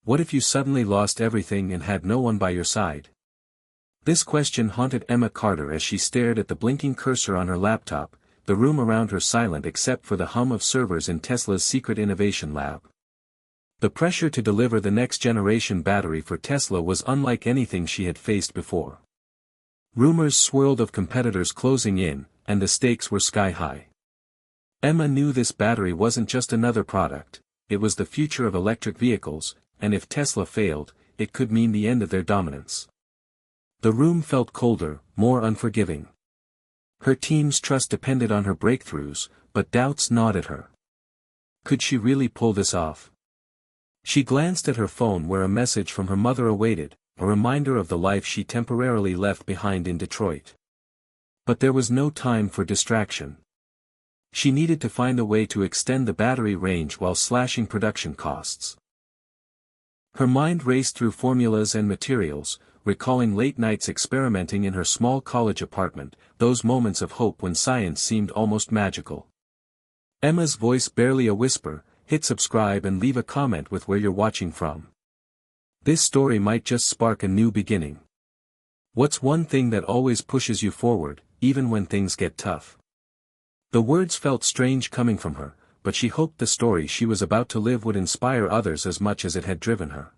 What if you suddenly lost everything and had no one by your side? This question haunted Emma Carter as she stared at the blinking cursor on her laptop, the room around her silent except for the hum of servers in Tesla's secret innovation lab. The pressure to deliver the next-generation battery for Tesla was unlike anything she had faced before. Rumors swirled of competitors closing in, and the stakes were sky-high. Emma knew this battery wasn't just another product, it was the future of electric vehicles, and if Tesla failed, it could mean the end of their dominance. The room felt colder, more unforgiving. Her team's trust depended on her breakthroughs, but doubts gnawed at her. Could she really pull this off? She glanced at her phone where a message from her mother awaited, a reminder of the life she temporarily left behind in Detroit. But there was no time for distraction. She needed to find a way to extend the battery range while slashing production costs. Her mind raced through formulas and materials, recalling late nights experimenting in her small college apartment, those moments of hope when science seemed almost magical. Emma's voice barely a whisper, hit subscribe and leave a comment with where you're watching from. This story might just spark a new beginning. What's one thing that always pushes you forward, even when things get tough? The words felt strange coming from her, but she hoped the story she was about to live would inspire others as much as it had driven her.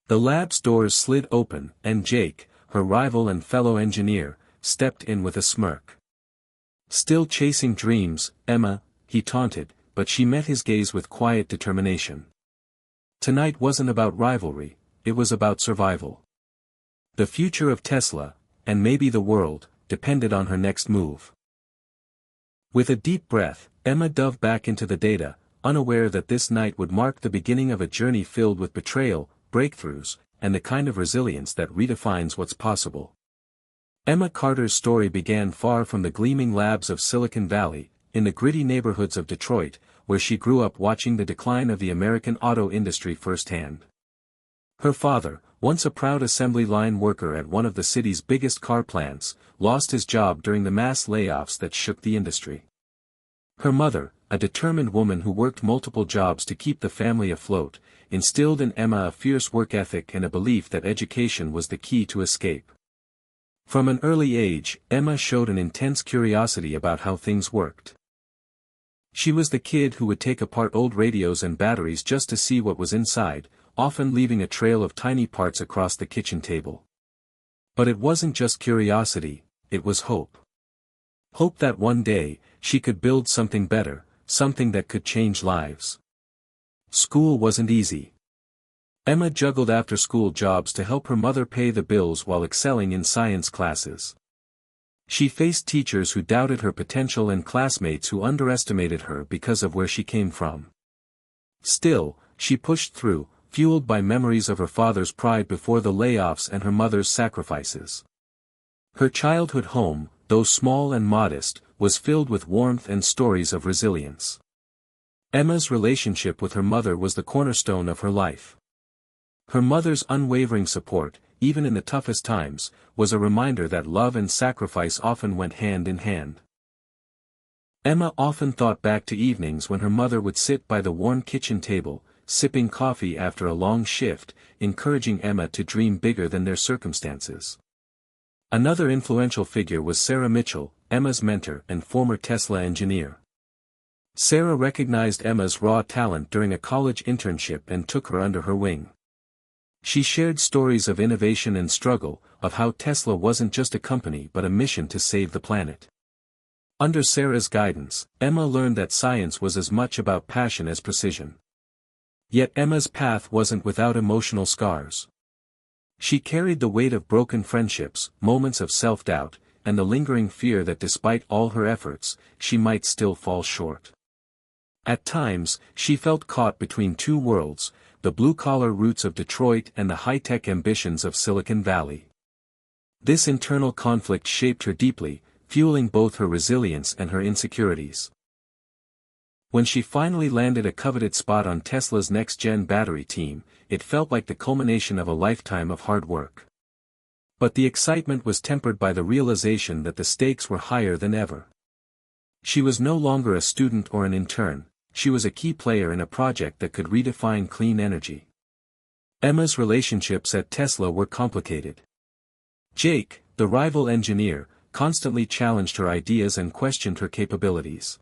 The lab's doors slid open, and Jake, her rival and fellow engineer, stepped in with a smirk. Still chasing dreams, Emma, he taunted, but she met his gaze with quiet determination. Tonight wasn't about rivalry, it was about survival. The future of Tesla, and maybe the world, depended on her next move. With a deep breath, Emma dove back into the data, unaware that this night would mark the beginning of a journey filled with betrayal, breakthroughs, and the kind of resilience that redefines what's possible. Emma Carter's story began far from the gleaming labs of Silicon Valley, in the gritty neighborhoods of Detroit, where she grew up watching the decline of the American auto industry firsthand. Her father, once a proud assembly line worker at one of the city's biggest car plants, lost his job during the mass layoffs that shook the industry. Her mother, a determined woman who worked multiple jobs to keep the family afloat, instilled in Emma a fierce work ethic and a belief that education was the key to escape. From an early age, Emma showed an intense curiosity about how things worked. She was the kid who would take apart old radios and batteries just to see what was inside, often leaving a trail of tiny parts across the kitchen table. But it wasn't just curiosity, it was hope. Hope that one day, she could build something better, something that could change lives. School wasn't easy. Emma juggled after-school jobs to help her mother pay the bills while excelling in science classes. She faced teachers who doubted her potential and classmates who underestimated her because of where she came from. Still, she pushed through, fueled by memories of her father's pride before the layoffs and her mother's sacrifices. Her childhood home, though small and modest, was filled with warmth and stories of resilience. Emma's relationship with her mother was the cornerstone of her life. Her mother's unwavering support, even in the toughest times, was a reminder that love and sacrifice often went hand in hand. Emma often thought back to evenings when her mother would sit by the warm kitchen table, sipping coffee after a long shift, encouraging Emma to dream bigger than their circumstances. Another influential figure was Sarah Mitchell, Emma's mentor and former Tesla engineer. Sarah recognized Emma's raw talent during a college internship and took her under her wing. She shared stories of innovation and struggle, of how Tesla wasn't just a company but a mission to save the planet. Under Sarah's guidance, Emma learned that science was as much about passion as precision. Yet Emma's path wasn't without emotional scars. She carried the weight of broken friendships, moments of self-doubt, and the lingering fear that despite all her efforts, she might still fall short. At times, she felt caught between two worlds, the blue-collar roots of Detroit and the high-tech ambitions of Silicon Valley. This internal conflict shaped her deeply, fueling both her resilience and her insecurities. When she finally landed a coveted spot on Tesla's next-gen battery team, it felt like the culmination of a lifetime of hard work. But the excitement was tempered by the realization that the stakes were higher than ever. She was no longer a student or an intern, she was a key player in a project that could redefine clean energy. Emma's relationships at Tesla were complicated. Jake, the rival engineer, constantly challenged her ideas and questioned her capabilities.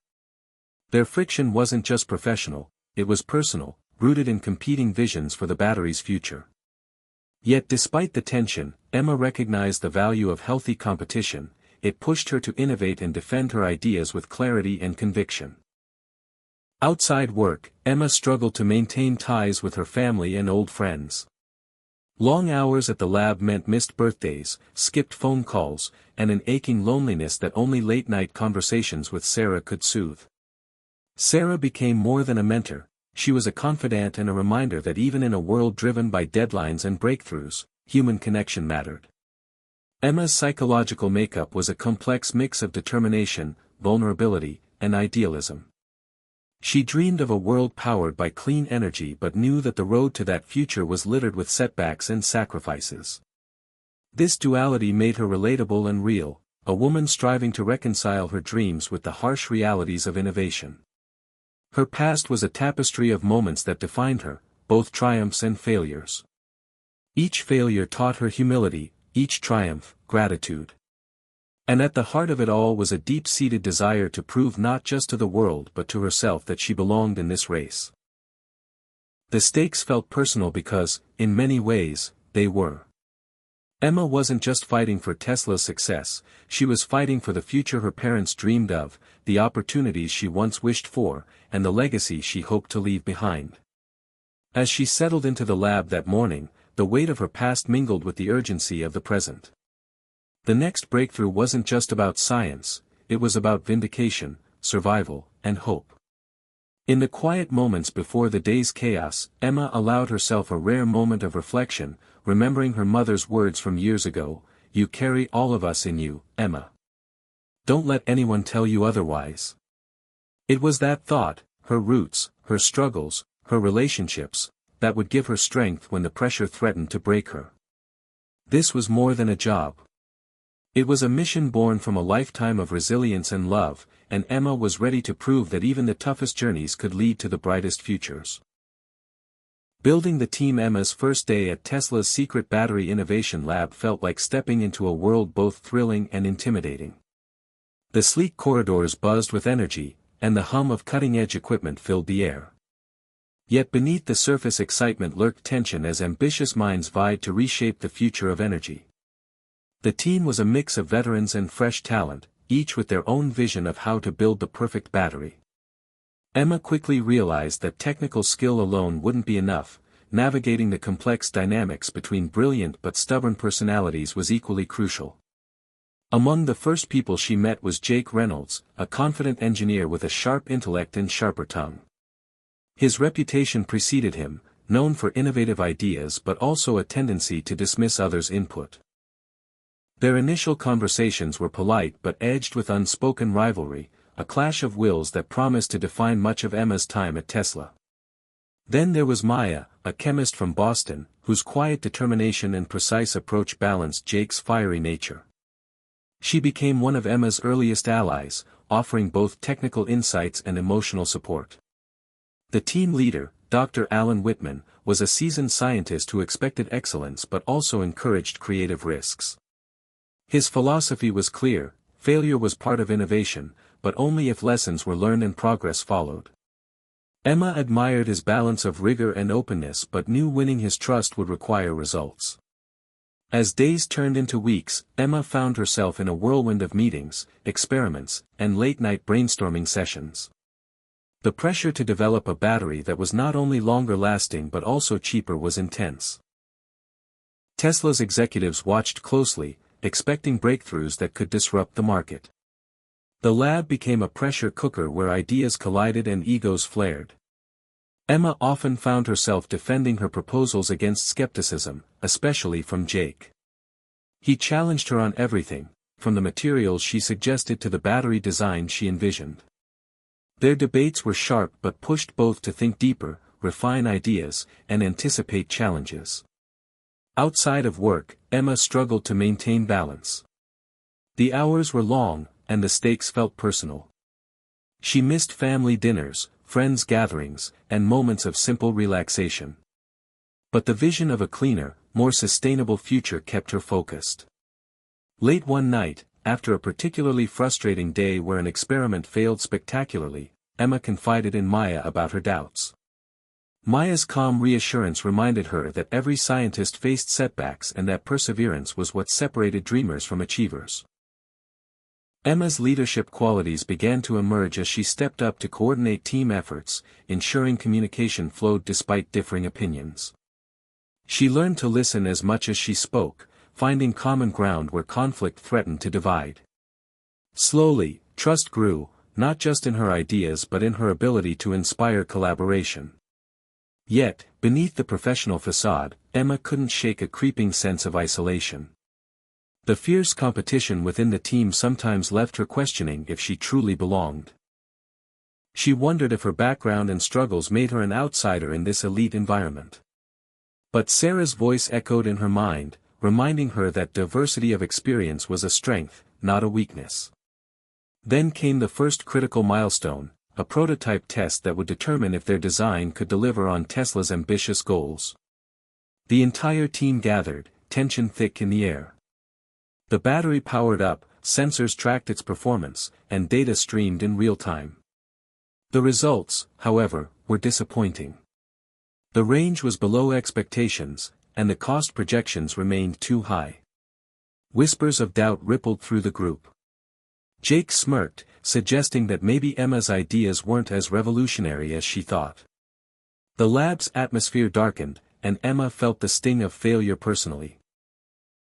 Their friction wasn't just professional, it was personal, rooted in competing visions for the battery's future. Yet despite the tension, Emma recognized the value of healthy competition. It pushed her to innovate and defend her ideas with clarity and conviction. Outside work, Emma struggled to maintain ties with her family and old friends. Long hours at the lab meant missed birthdays, skipped phone calls, and an aching loneliness that only late-night conversations with Sarah could soothe. Sarah became more than a mentor, she was a confidant and a reminder that even in a world driven by deadlines and breakthroughs, human connection mattered. Emma's psychological makeup was a complex mix of determination, vulnerability, and idealism. She dreamed of a world powered by clean energy but knew that the road to that future was littered with setbacks and sacrifices. This duality made her relatable and real, a woman striving to reconcile her dreams with the harsh realities of innovation. Her past was a tapestry of moments that defined her, both triumphs and failures. Each failure taught her humility, each triumph, gratitude. And at the heart of it all was a deep-seated desire to prove not just to the world but to herself that she belonged in this race. The stakes felt personal because, in many ways, they were. Emma wasn't just fighting for Tesla's success, she was fighting for the future her parents dreamed of, the opportunities she once wished for, and the legacy she hoped to leave behind. As she settled into the lab that morning, the weight of her past mingled with the urgency of the present. The next breakthrough wasn't just about science, it was about vindication, survival, and hope. In the quiet moments before the day's chaos, Emma allowed herself a rare moment of reflection, remembering her mother's words from years ago, "You carry all of us in you, Emma. Don't let anyone tell you otherwise." It was that thought, her roots, her struggles, her relationships, that would give her strength when the pressure threatened to break her. This was more than a job. It was a mission born from a lifetime of resilience and love, and Emma was ready to prove that even the toughest journeys could lead to the brightest futures. Building the team. Emma's first day at Tesla's secret battery innovation lab felt like stepping into a world both thrilling and intimidating. The sleek corridors buzzed with energy, and the hum of cutting-edge equipment filled the air. Yet beneath the surface excitement lurked tension as ambitious minds vied to reshape the future of energy. The team was a mix of veterans and fresh talent, each with their own vision of how to build the perfect battery. Emma quickly realized that technical skill alone wouldn't be enough, navigating the complex dynamics between brilliant but stubborn personalities was equally crucial. Among the first people she met was Jake Reynolds, a confident engineer with a sharp intellect and sharper tongue. His reputation preceded him, known for innovative ideas but also a tendency to dismiss others' input. Their initial conversations were polite but edged with unspoken rivalry, a clash of wills that promised to define much of Emma's time at Tesla. Then there was Maya, a chemist from Boston, whose quiet determination and precise approach balanced Jake's fiery nature. She became one of Emma's earliest allies, offering both technical insights and emotional support. The team leader, Dr. Alan Whitman, was a seasoned scientist who expected excellence but also encouraged creative risks. His philosophy was clear: failure was part of innovation, but only if lessons were learned and progress followed. Emma admired his balance of rigor and openness but knew winning his trust would require results. As days turned into weeks, Emma found herself in a whirlwind of meetings, experiments, and late-night brainstorming sessions. The pressure to develop a battery that was not only longer-lasting but also cheaper was intense. Tesla's executives watched closely, expecting breakthroughs that could disrupt the market. The lab became a pressure cooker where ideas collided and egos flared. Emma often found herself defending her proposals against skepticism, especially from Jake. He challenged her on everything, from the materials she suggested to the battery design she envisioned. Their debates were sharp but pushed both to think deeper, refine ideas, and anticipate challenges. Outside of work, Emma struggled to maintain balance. The hours were long, and the stakes felt personal. She missed family dinners, friends' gatherings, and moments of simple relaxation. But the vision of a cleaner, more sustainable future kept her focused. Late one night, after a particularly frustrating day where an experiment failed spectacularly, Emma confided in Maya about her doubts. Maya's calm reassurance reminded her that every scientist faced setbacks and that perseverance was what separated dreamers from achievers. Emma's leadership qualities began to emerge as she stepped up to coordinate team efforts, ensuring communication flowed despite differing opinions. She learned to listen as much as she spoke, finding common ground where conflict threatened to divide. Slowly, trust grew, not just in her ideas but in her ability to inspire collaboration. Yet, beneath the professional facade, Emma couldn't shake a creeping sense of isolation. The fierce competition within the team sometimes left her questioning if she truly belonged. She wondered if her background and struggles made her an outsider in this elite environment. But Sarah's voice echoed in her mind, reminding her that diversity of experience was a strength, not a weakness. Then came the first critical milestone, a prototype test that would determine if their design could deliver on Tesla's ambitious goals. The entire team gathered, tension thick in the air. The battery powered up, sensors tracked its performance, and data streamed in real time. The results, however, were disappointing. The range was below expectations, and the cost projections remained too high. Whispers of doubt rippled through the group. Jake smirked, suggesting that maybe Emma's ideas weren't as revolutionary as she thought. The lab's atmosphere darkened, and Emma felt the sting of failure personally.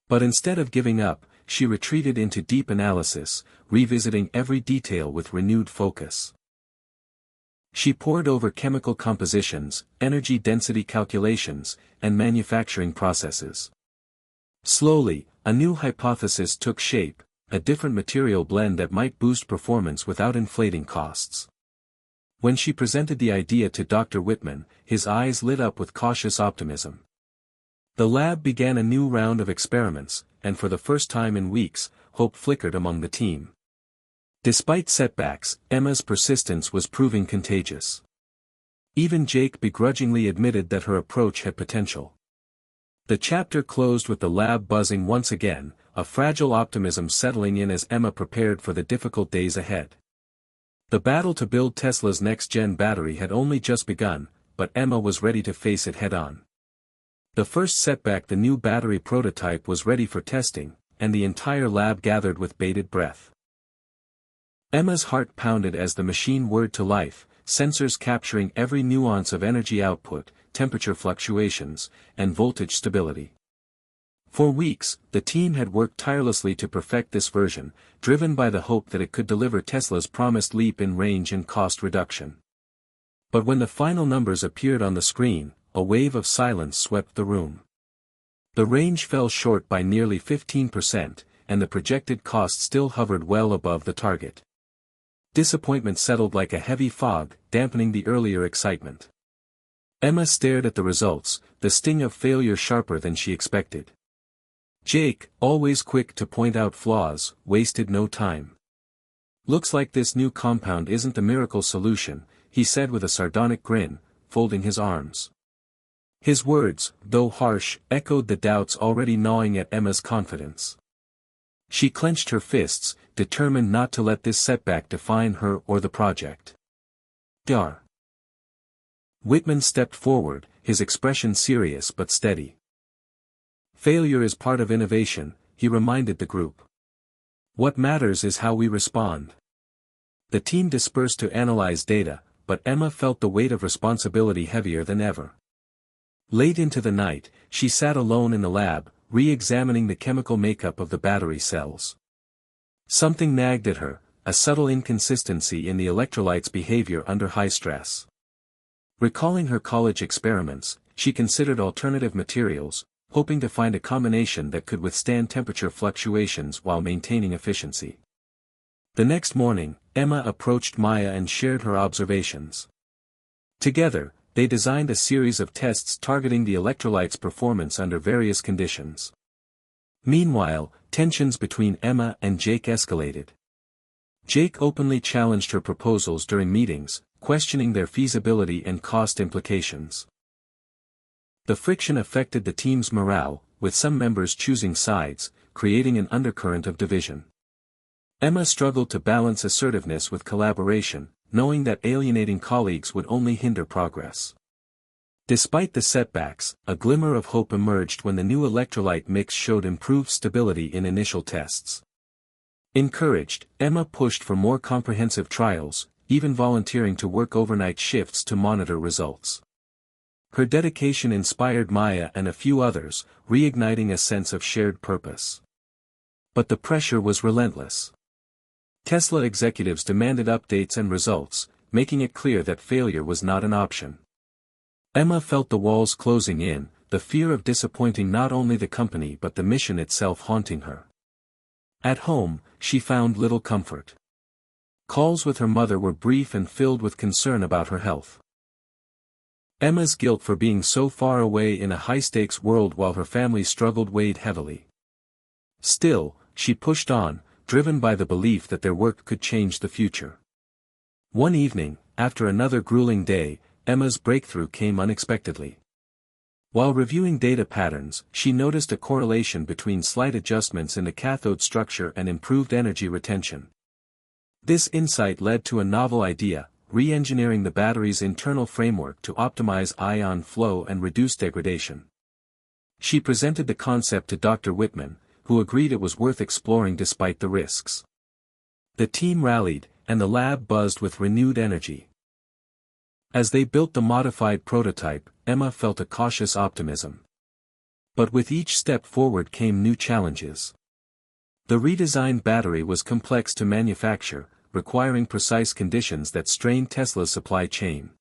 But instead of giving up, she retreated into deep analysis, revisiting every detail with renewed focus. She pored over chemical compositions, energy density calculations, and manufacturing processes. Slowly, a new hypothesis took shape, a different material blend that might boost performance without inflating costs. When she presented the idea to Dr. Whitman, his eyes lit up with cautious optimism. The lab began a new round of experiments, and for the first time in weeks, hope flickered among the team. Despite setbacks, Emma's persistence was proving contagious. Even Jake begrudgingly admitted that her approach had potential. The chapter closed with the lab buzzing once again, a fragile optimism settling in as Emma prepared for the difficult days ahead. The battle to build Tesla's next-gen battery had only just begun, but Emma was ready to face it head-on. The first setback, the new battery prototype, was ready for testing, and the entire lab gathered with bated breath. Emma's heart pounded as the machine whirred to life, sensors capturing every nuance of energy output, temperature fluctuations, and voltage stability. For weeks, the team had worked tirelessly to perfect this version, driven by the hope that it could deliver Tesla's promised leap in range and cost reduction. But when the final numbers appeared on the screen, a wave of silence swept the room. The range fell short by nearly 15%, and the projected cost still hovered well above the target. Disappointment settled like a heavy fog, dampening the earlier excitement. Emma stared at the results, the sting of failure sharper than she expected. Jake, always quick to point out flaws, wasted no time. "Looks like this new compound isn't the miracle solution," he said with a sardonic grin, folding his arms. His words, though harsh, echoed the doubts already gnawing at Emma's confidence. She clenched her fists, determined not to let this setback define her or the project. Dar. Whitman stepped forward, his expression serious but steady. "Failure is part of innovation," he reminded the group. "What matters is how we respond." The team dispersed to analyze data, but Emma felt the weight of responsibility heavier than ever. Late into the night, she sat alone in the lab, re-examining the chemical makeup of the battery cells. Something nagged at her, a subtle inconsistency in the electrolyte's behavior under high stress. Recalling her college experiments, she considered alternative materials, hoping to find a combination that could withstand temperature fluctuations while maintaining efficiency. The next morning, Emma approached Maya and shared her observations. Together, they designed a series of tests targeting the electrolyte's performance under various conditions. Meanwhile, tensions between Emma and Jake escalated. Jake openly challenged her proposals during meetings, questioning their feasibility and cost implications. The friction affected the team's morale, with some members choosing sides, creating an undercurrent of division. Emma struggled to balance assertiveness with collaboration, knowing that alienating colleagues would only hinder progress. Despite the setbacks, a glimmer of hope emerged when the new electrolyte mix showed improved stability in initial tests. Encouraged, Emma pushed for more comprehensive trials, even volunteering to work overnight shifts to monitor results. Her dedication inspired Maya and a few others, reigniting a sense of shared purpose. But the pressure was relentless. Tesla executives demanded updates and results, making it clear that failure was not an option. Emma felt the walls closing in, the fear of disappointing not only the company but the mission itself haunting her. At home, she found little comfort. Calls with her mother were brief and filled with concern about her health. Emma's guilt for being so far away in a high-stakes world while her family struggled weighed heavily. Still, she pushed on, driven by the belief that their work could change the future. One evening, after another grueling day, Emma's breakthrough came unexpectedly. While reviewing data patterns, she noticed a correlation between slight adjustments in the cathode structure and improved energy retention. This insight led to a novel idea: re-engineering the battery's internal framework to optimize ion flow and reduce degradation. She presented the concept to Dr. Whitman, who agreed it was worth exploring despite the risks. The team rallied, and the lab buzzed with renewed energy. As they built the modified prototype, Emma felt a cautious optimism. But with each step forward came new challenges. The redesigned battery was complex to manufacture, requiring precise conditions that strained Tesla's supply chain.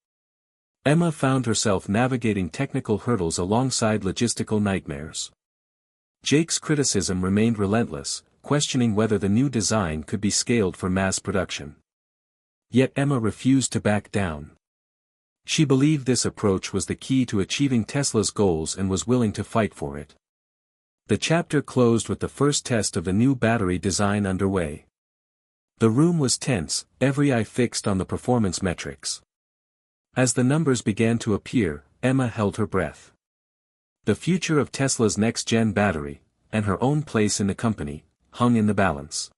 Emma found herself navigating technical hurdles alongside logistical nightmares. Jake's criticism remained relentless, questioning whether the new design could be scaled for mass production. Yet Emma refused to back down. She believed this approach was the key to achieving Tesla's goals and was willing to fight for it. The chapter closed with the first test of the new battery design underway. The room was tense, every eye fixed on the performance metrics. As the numbers began to appear, Emma held her breath. The future of Tesla's next-gen battery, and her own place in the company, hung in the balance.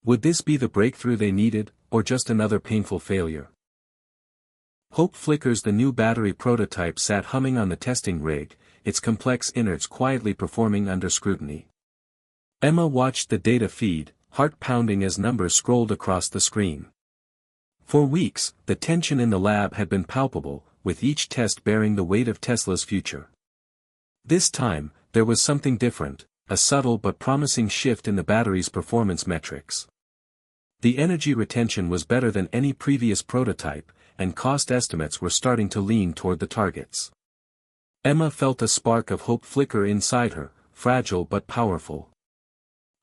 Would this be the breakthrough they needed, or just another painful failure? Hope flickers. The new battery prototype sat humming on the testing rig, its complex innards quietly performing under scrutiny. Emma watched the data feed, heart pounding as numbers scrolled across the screen. For weeks, the tension in the lab had been palpable, with each test bearing the weight of Tesla's future. This time, there was something different, a subtle but promising shift in the battery's performance metrics. The energy retention was better than any previous prototype, and cost estimates were starting to lean toward the targets. Emma felt a spark of hope flicker inside her, fragile but powerful.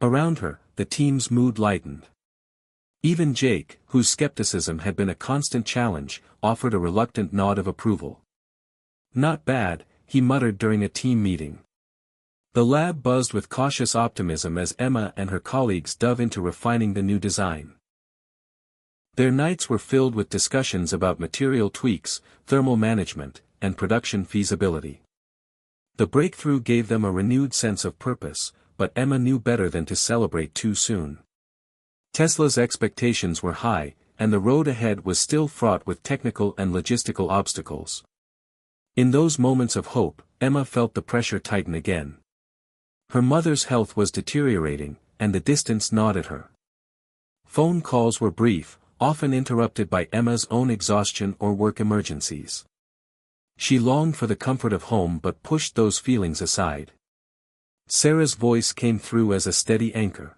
Around her, the team's mood lightened. Even Jake, whose skepticism had been a constant challenge, offered a reluctant nod of approval. "Not bad," he muttered during a team meeting. The lab buzzed with cautious optimism as Emma and her colleagues dove into refining the new design. Their nights were filled with discussions about material tweaks, thermal management, and production feasibility. The breakthrough gave them a renewed sense of purpose, but Emma knew better than to celebrate too soon. Tesla's expectations were high, and the road ahead was still fraught with technical and logistical obstacles. In those moments of hope, Emma felt the pressure tighten again. Her mother's health was deteriorating, and the distance gnawed at her. Phone calls were brief, often interrupted by Emma's own exhaustion or work emergencies. She longed for the comfort of home but pushed those feelings aside. Sarah's voice came through as a steady anchor.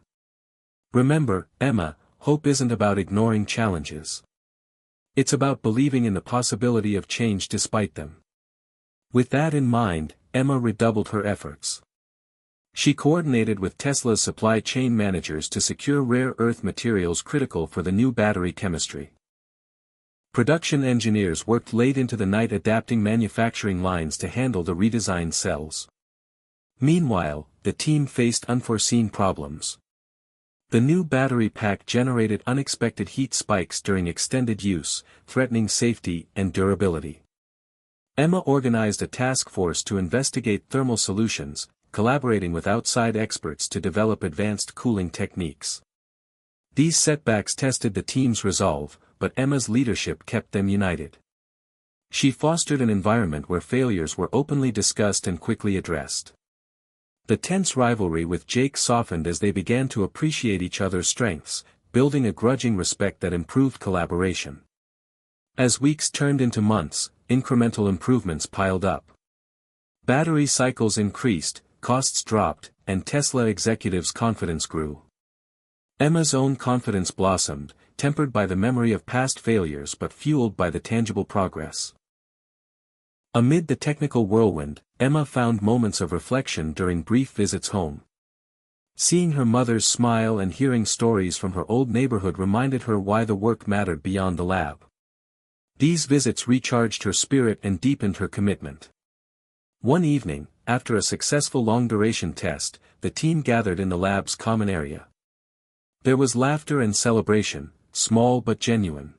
"Remember, Emma, hope isn't about ignoring challenges. It's about believing in the possibility of change despite them." With that in mind, Emma redoubled her efforts. She coordinated with Tesla's supply chain managers to secure rare earth materials critical for the new battery chemistry. Production engineers worked late into the night adapting manufacturing lines to handle the redesigned cells. Meanwhile, the team faced unforeseen problems. The new battery pack generated unexpected heat spikes during extended use, threatening safety and durability. Emma organized a task force to investigate thermal solutions, collaborating with outside experts to develop advanced cooling techniques. These setbacks tested the team's resolve, but Emma's leadership kept them united. She fostered an environment where failures were openly discussed and quickly addressed. The tense rivalry with Jake softened as they began to appreciate each other's strengths, building a grudging respect that improved collaboration. As weeks turned into months, incremental improvements piled up. Battery cycles increased, costs dropped, and Tesla executives' confidence grew. Emma's own confidence blossomed, tempered by the memory of past failures but fueled by the tangible progress. Amid the technical whirlwind, Emma found moments of reflection during brief visits home. Seeing her mother's smile and hearing stories from her old neighborhood reminded her why the work mattered beyond the lab. These visits recharged her spirit and deepened her commitment. One evening, after a successful long-duration test, the team gathered in the lab's common area. There was laughter and celebration, small but genuine.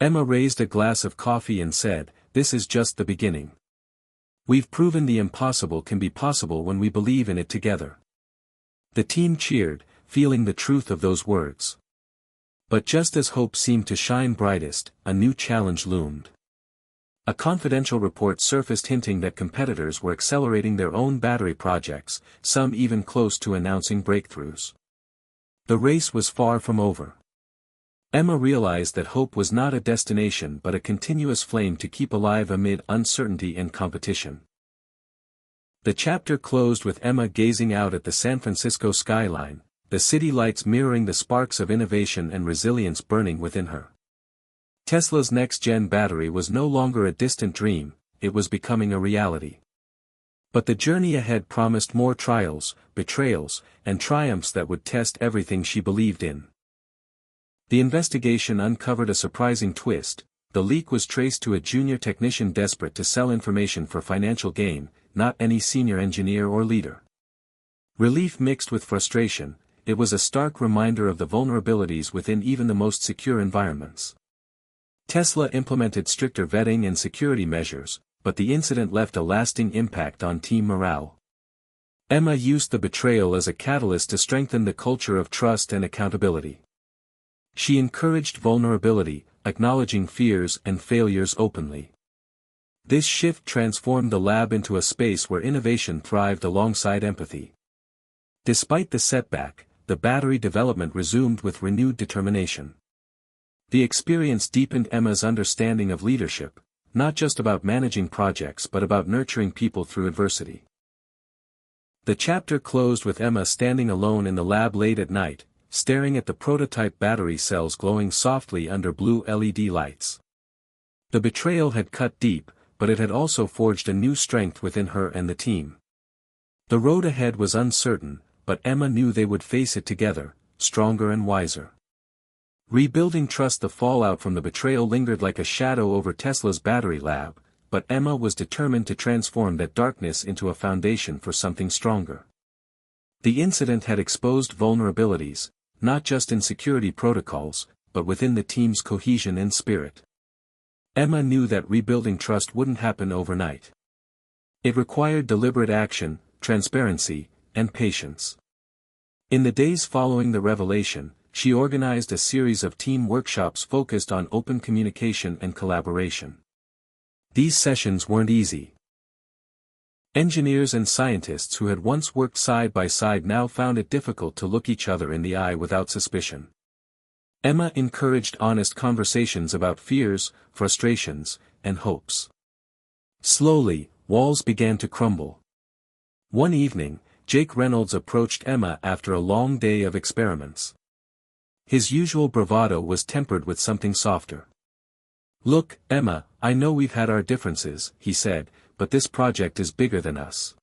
Emma raised a glass of coffee and said, "This is just the beginning. We've proven the impossible can be possible when we believe in it together." The team cheered, feeling the truth of those words. But just as hope seemed to shine brightest, a new challenge loomed. A confidential report surfaced hinting that competitors were accelerating their own battery projects, some even close to announcing breakthroughs. The race was far from over. Emma realized that hope was not a destination but a continuous flame to keep alive amid uncertainty and competition. The chapter closed with Emma gazing out at the San Francisco skyline, the city lights mirroring the sparks of innovation and resilience burning within her. Tesla's next-gen battery was no longer a distant dream, it was becoming a reality. But the journey ahead promised more trials, betrayals, and triumphs that would test everything she believed in. The investigation uncovered a surprising twist. The leak was traced to a junior technician desperate to sell information for financial gain, not any senior engineer or leader. Relief mixed with frustration, it was a stark reminder of the vulnerabilities within even the most secure environments. Tesla implemented stricter vetting and security measures, but the incident left a lasting impact on team morale. Emma used the betrayal as a catalyst to strengthen the culture of trust and accountability. She encouraged vulnerability, acknowledging fears and failures openly. This shift transformed the lab into a space where innovation thrived alongside empathy. Despite the setback, the battery development resumed with renewed determination. The experience deepened Emma's understanding of leadership, not just about managing projects but about nurturing people through adversity. The chapter closed with Emma standing alone in the lab late at night, staring at the prototype battery cells glowing softly under blue LED lights. The betrayal had cut deep, but it had also forged a new strength within her and the team. The road ahead was uncertain, but Emma knew they would face it together, stronger and wiser. Rebuilding trust. The fallout from the betrayal lingered like a shadow over Tesla's battery lab, but Emma was determined to transform that darkness into a foundation for something stronger. The incident had exposed vulnerabilities, not just in security protocols, but within the team's cohesion and spirit. Emma knew that rebuilding trust wouldn't happen overnight. It required deliberate action, transparency, and patience. In the days following the revelation, she organized a series of team workshops focused on open communication and collaboration. These sessions weren't easy. Engineers and scientists who had once worked side by side now found it difficult to look each other in the eye without suspicion. Emma encouraged honest conversations about fears, frustrations, and hopes. Slowly, walls began to crumble. One evening, Jake Reynolds approached Emma after a long day of experiments. His usual bravado was tempered with something softer. "Look, Emma, I know we've had our differences," he said, "but this project is bigger than us.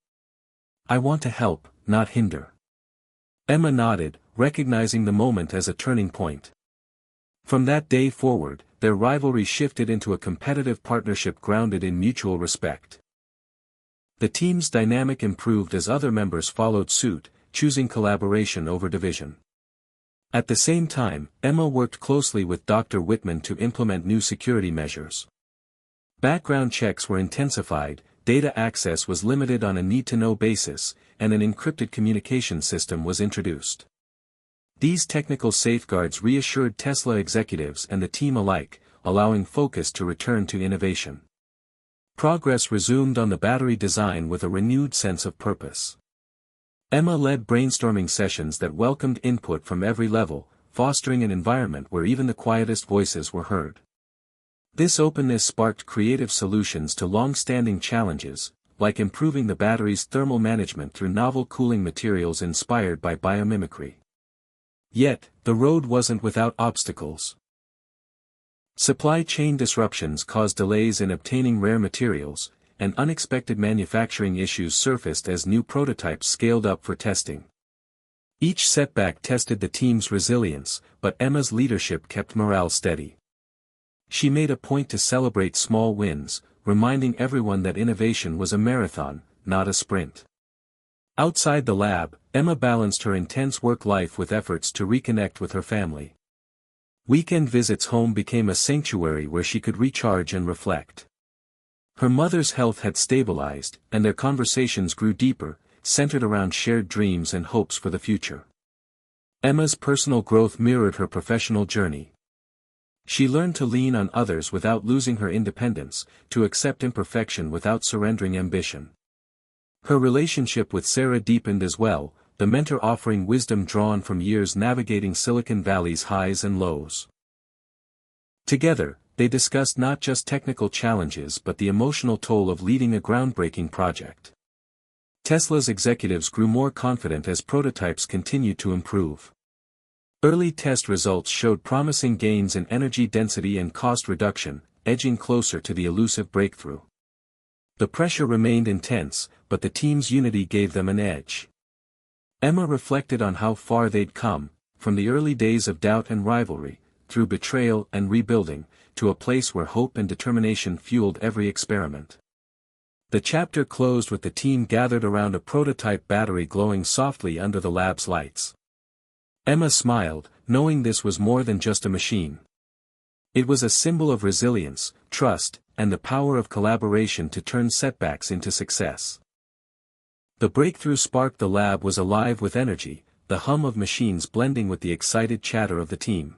I want to help, not hinder." Emma nodded, recognizing the moment as a turning point. From that day forward, their rivalry shifted into a competitive partnership grounded in mutual respect. The team's dynamic improved as other members followed suit, choosing collaboration over division. At the same time, Emma worked closely with Dr. Whitman to implement new security measures. Background checks were intensified, data access was limited on a need-to-know basis, and an encrypted communication system was introduced. These technical safeguards reassured Tesla executives and the team alike, allowing focus to return to innovation. Progress resumed on the battery design with a renewed sense of purpose. Emma led brainstorming sessions that welcomed input from every level, fostering an environment where even the quietest voices were heard. This openness sparked creative solutions to long-standing challenges, like improving the battery's thermal management through novel cooling materials inspired by biomimicry. Yet, the road wasn't without obstacles. Supply chain disruptions caused delays in obtaining rare materials, and unexpected manufacturing issues surfaced as new prototypes scaled up for testing. Each setback tested the team's resilience, but Emma's leadership kept morale steady. She made a point to celebrate small wins, reminding everyone that innovation was a marathon, not a sprint. Outside the lab, Emma balanced her intense work life with efforts to reconnect with her family. Weekend visits home became a sanctuary where she could recharge and reflect. Her mother's health had stabilized, and their conversations grew deeper, centered around shared dreams and hopes for the future. Emma's personal growth mirrored her professional journey. She learned to lean on others without losing her independence, to accept imperfection without surrendering ambition. Her relationship with Sarah deepened as well, the mentor offering wisdom drawn from years navigating Silicon Valley's highs and lows. Together, they discussed not just technical challenges but the emotional toll of leading a groundbreaking project. Tesla's executives grew more confident as prototypes continued to improve. Early test results showed promising gains in energy density and cost reduction, edging closer to the elusive breakthrough. The pressure remained intense, but the team's unity gave them an edge. Emma reflected on how far they'd come, from the early days of doubt and rivalry, through betrayal and rebuilding, to a place where hope and determination fueled every experiment. The chapter closed with the team gathered around a prototype battery glowing softly under the lab's lights. Emma smiled, knowing this was more than just a machine. It was a symbol of resilience, trust, and the power of collaboration to turn setbacks into success. The breakthrough sparked the lab was alive with energy, the hum of machines blending with the excited chatter of the team.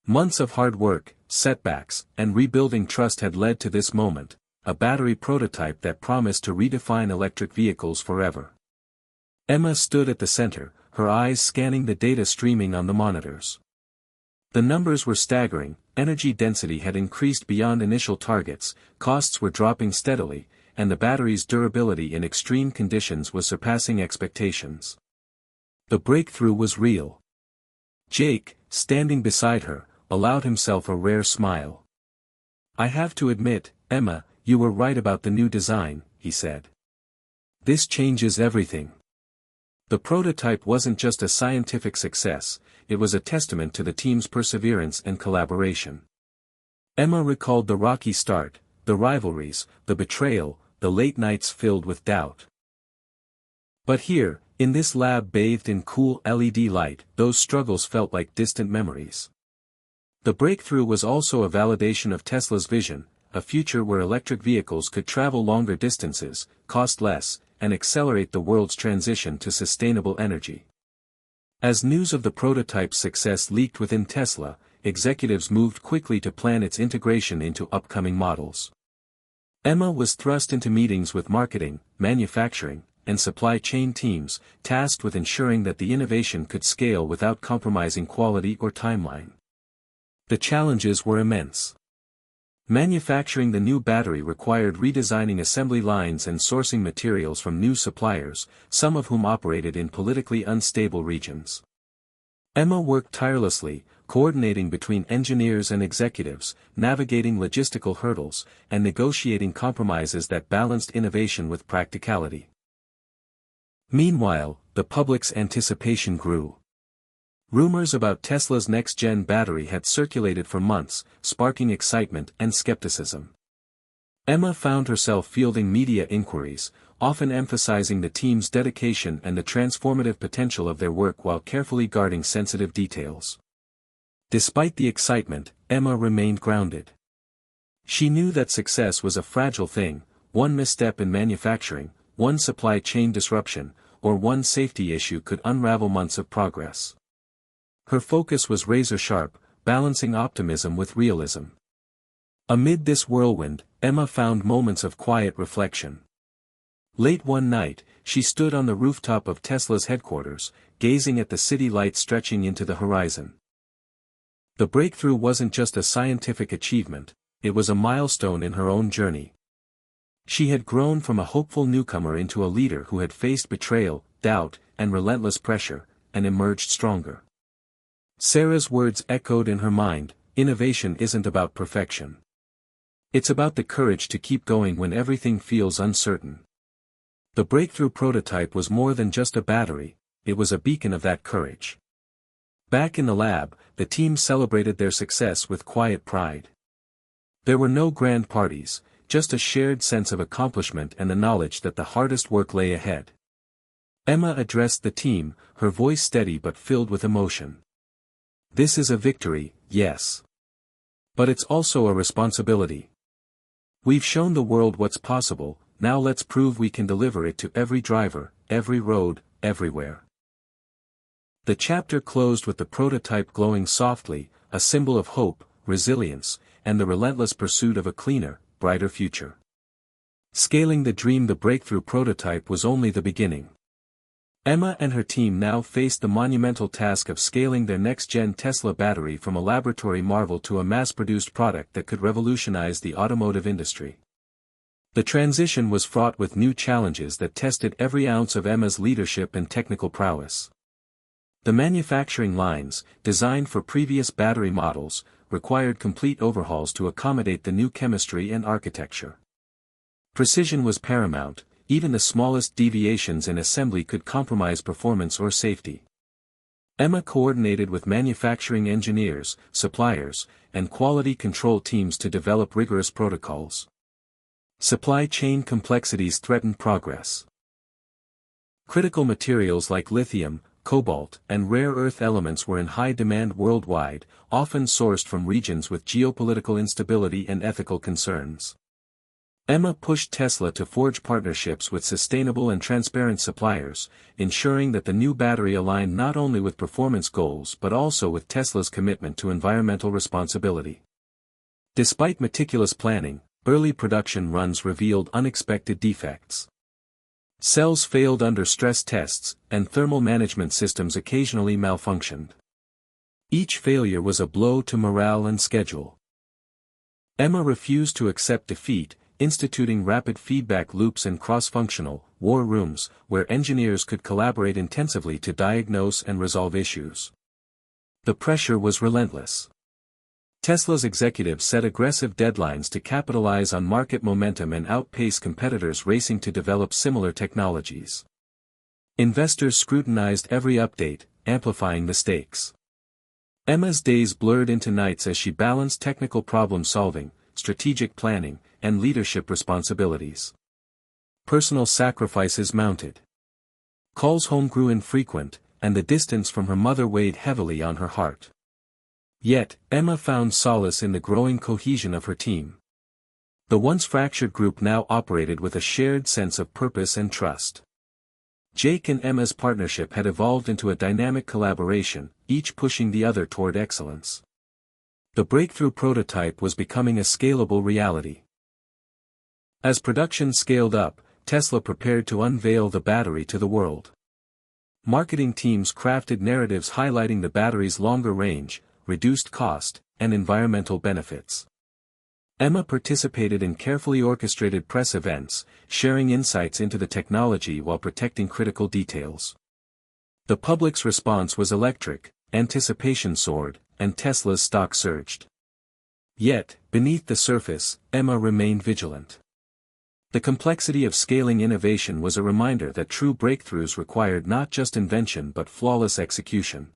Months of hard work, setbacks, and rebuilding trust had led to this moment, a battery prototype that promised to redefine electric vehicles forever. Emma stood at the center, her eyes scanning the data streaming on the monitors. The numbers were staggering, energy density had increased beyond initial targets, costs were dropping steadily, and the battery's durability in extreme conditions was surpassing expectations. The breakthrough was real. Jake, standing beside her, allowed himself a rare smile. "I have to admit, Emma, you were right about the new design," he said. "This changes everything." The prototype wasn't just a scientific success, it was a testament to the team's perseverance and collaboration. Emma recalled the rocky start, the rivalries, the betrayal, the late nights filled with doubt. But here, in this lab bathed in cool LED light, those struggles felt like distant memories. The breakthrough was also a validation of Tesla's vision, a future where electric vehicles could travel longer distances, cost less, and accelerate the world's transition to sustainable energy. As news of the prototype's success leaked within Tesla, executives moved quickly to plan its integration into upcoming models. Emma was thrust into meetings with marketing, manufacturing, and supply chain teams, tasked with ensuring that the innovation could scale without compromising quality or timeline. The challenges were immense. Manufacturing the new battery required redesigning assembly lines and sourcing materials from new suppliers, some of whom operated in politically unstable regions. Emma worked tirelessly, coordinating between engineers and executives, navigating logistical hurdles, and negotiating compromises that balanced innovation with practicality. Meanwhile, the public's anticipation grew. Rumors about Tesla's next-gen battery had circulated for months, sparking excitement and skepticism. Emma found herself fielding media inquiries, often emphasizing the team's dedication and the transformative potential of their work while carefully guarding sensitive details. Despite the excitement, Emma remained grounded. She knew that success was a fragile thing, one misstep in manufacturing, one supply chain disruption, or one safety issue could unravel months of progress. Her focus was razor-sharp, balancing optimism with realism. Amid this whirlwind, Emma found moments of quiet reflection. Late one night, she stood on the rooftop of Tesla's headquarters, gazing at the city lights stretching into the horizon. The breakthrough wasn't just a scientific achievement, it was a milestone in her own journey. She had grown from a hopeful newcomer into a leader who had faced betrayal, doubt, and relentless pressure, and emerged stronger. Sarah's words echoed in her mind, innovation isn't about perfection. It's about the courage to keep going when everything feels uncertain. The breakthrough prototype was more than just a battery, it was a beacon of that courage. Back in the lab, the team celebrated their success with quiet pride. There were no grand parties, just a shared sense of accomplishment and the knowledge that the hardest work lay ahead. Emma addressed the team, her voice steady but filled with emotion. This is a victory, yes. But it's also a responsibility. We've shown the world what's possible, now let's prove we can deliver it to every driver, every road, everywhere. The chapter closed with the prototype glowing softly, a symbol of hope, resilience, and the relentless pursuit of a cleaner, brighter future. Scaling the dream, the breakthrough prototype was only the beginning. Emma and her team now faced the monumental task of scaling their next-gen Tesla battery from a laboratory marvel to a mass-produced product that could revolutionize the automotive industry. The transition was fraught with new challenges that tested every ounce of Emma's leadership and technical prowess. The manufacturing lines, designed for previous battery models, required complete overhauls to accommodate the new chemistry and architecture. Precision was paramount, even the smallest deviations in assembly could compromise performance or safety. Emma coordinated with manufacturing engineers, suppliers, and quality control teams to develop rigorous protocols. Supply chain complexities threatened progress. Critical materials like lithium, cobalt, and rare earth elements were in high demand worldwide, often sourced from regions with geopolitical instability and ethical concerns. Emma pushed Tesla to forge partnerships with sustainable and transparent suppliers, ensuring that the new battery aligned not only with performance goals but also with Tesla's commitment to environmental responsibility. Despite meticulous planning, early production runs revealed unexpected defects. Cells failed under stress tests, and thermal management systems occasionally malfunctioned. Each failure was a blow to morale and schedule. Emma refused to accept defeat, instituting rapid feedback loops and cross-functional war rooms, where engineers could collaborate intensively to diagnose and resolve issues. The pressure was relentless. Tesla's executives set aggressive deadlines to capitalize on market momentum and outpace competitors racing to develop similar technologies. Investors scrutinized every update, amplifying the stakes. Emma's days blurred into nights as she balanced technical problem-solving, strategic planning, and leadership responsibilities. Personal sacrifices mounted. Calls home grew infrequent, and the distance from her mother weighed heavily on her heart. Yet, Emma found solace in the growing cohesion of her team. The once fractured group now operated with a shared sense of purpose and trust. Jake and Emma's partnership had evolved into a dynamic collaboration, each pushing the other toward excellence. The breakthrough prototype was becoming a scalable reality. As production scaled up, Tesla prepared to unveil the battery to the world. Marketing teams crafted narratives highlighting the battery's longer range, reduced cost, and environmental benefits. Emma participated in carefully orchestrated press events, sharing insights into the technology while protecting critical details. The public's response was electric, anticipation soared, and Tesla's stock surged. Yet, beneath the surface, Emma remained vigilant. The complexity of scaling innovation was a reminder that true breakthroughs required not just invention but flawless execution.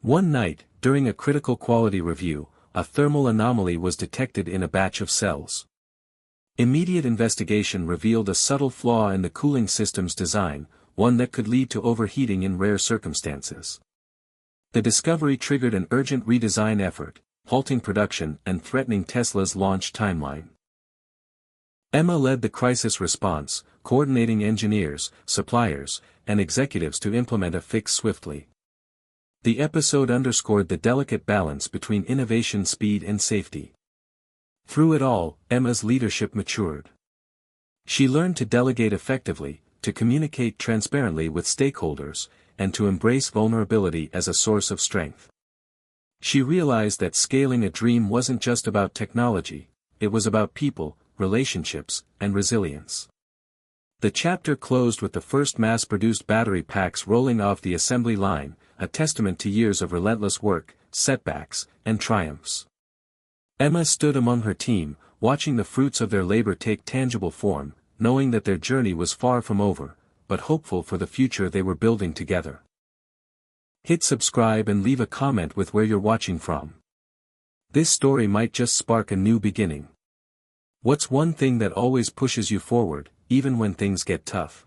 One night, during a critical quality review, a thermal anomaly was detected in a batch of cells. Immediate investigation revealed a subtle flaw in the cooling system's design, one that could lead to overheating in rare circumstances. The discovery triggered an urgent redesign effort, halting production and threatening Tesla's launch timeline. Emma led the crisis response, coordinating engineers, suppliers, and executives to implement a fix swiftly. The episode underscored the delicate balance between innovation speed and safety. Through it all, Emma's leadership matured. She learned to delegate effectively, to communicate transparently with stakeholders, and to embrace vulnerability as a source of strength. She realized that scaling a dream wasn't just about technology, it was about people, relationships, and resilience. The chapter closed with the first mass-produced battery packs rolling off the assembly line, a testament to years of relentless work, setbacks, and triumphs. Emma stood among her team, watching the fruits of their labor take tangible form, knowing that their journey was far from over, but hopeful for the future they were building together. Hit subscribe and leave a comment with where you're watching from. This story might just spark a new beginning. What's one thing that always pushes you forward, even when things get tough?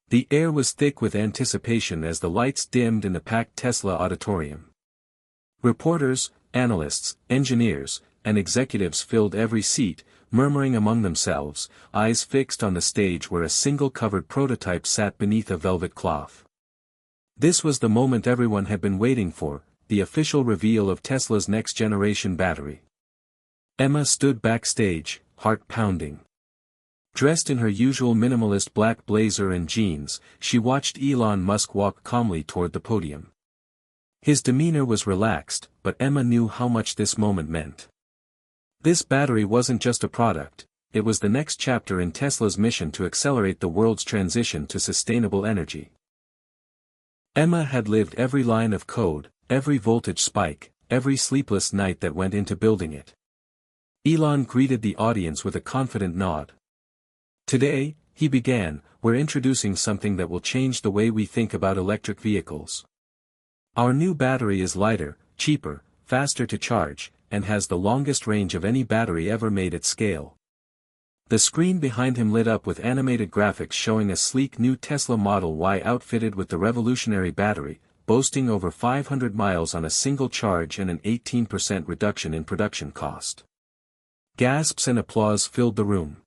The air was thick with anticipation as the lights dimmed in the packed Tesla auditorium. Reporters, analysts, engineers, and executives filled every seat, murmuring among themselves, eyes fixed on the stage where a single covered prototype sat beneath a velvet cloth. This was the moment everyone had been waiting for, the official reveal of Tesla's next-generation battery. Emma stood backstage, heart pounding. Dressed in her usual minimalist black blazer and jeans, she watched Elon Musk walk calmly toward the podium. His demeanor was relaxed, but Emma knew how much this moment meant. This battery wasn't just a product, it was the next chapter in Tesla's mission to accelerate the world's transition to sustainable energy. Emma had lived every line of code, every voltage spike, every sleepless night that went into building it. Elon greeted the audience with a confident nod. Today, he began, we're introducing something that will change the way we think about electric vehicles. Our new battery is lighter, cheaper, faster to charge, and has the longest range of any battery ever made at scale. The screen behind him lit up with animated graphics showing a sleek new Tesla Model Y outfitted with the revolutionary battery, boasting over 500 miles on a single charge and an 18% reduction in production cost. Gasps and applause filled the room.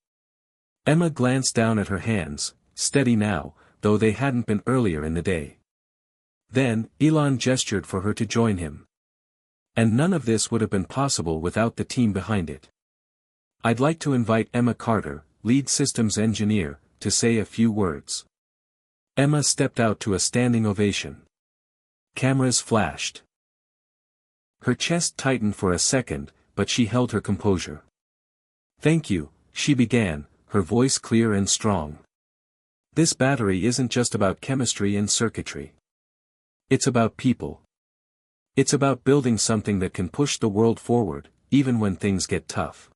Emma glanced down at her hands, steady now, though they hadn't been earlier in the day. Then, Elon gestured for her to join him. And none of this would have been possible without the team behind it. I'd like to invite Emma Carter, lead systems engineer, to say a few words. Emma stepped out to a standing ovation. Cameras flashed. Her chest tightened for a second, but she held her composure. Thank you, she began, her voice clear and strong. This battery isn't just about chemistry and circuitry. It's about people. It's about building something that can push the world forward, even when things get tough.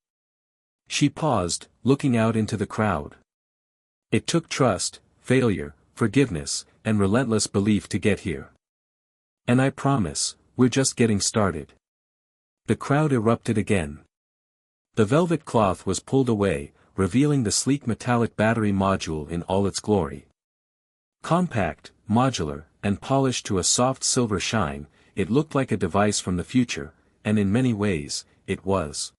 She paused, looking out into the crowd. It took trust, failure, forgiveness, and relentless belief to get here. And I promise, we're just getting started. The crowd erupted again. The velvet cloth was pulled away, revealing the sleek metallic battery module in all its glory. Compact, modular, and polished to a soft silver shine, it looked like a device from the future, and in many ways, it was.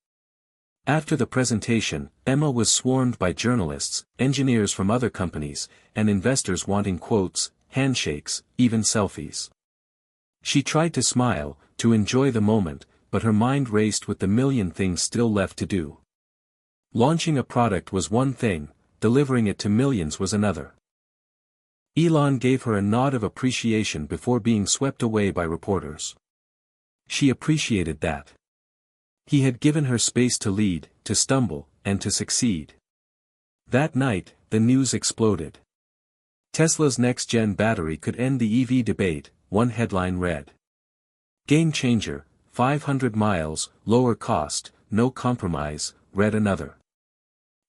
After the presentation, Emma was swarmed by journalists, engineers from other companies, and investors wanting quotes, handshakes, even selfies. She tried to smile, to enjoy the moment, but her mind raced with the million things still left to do. Launching a product was one thing, delivering it to millions was another. Elon gave her a nod of appreciation before being swept away by reporters. She appreciated that. He had given her space to lead, to stumble, and to succeed. That night, the news exploded. Tesla's next-gen battery could end the EV debate, one headline read. Game changer, 500 miles, lower cost, no compromise, read another.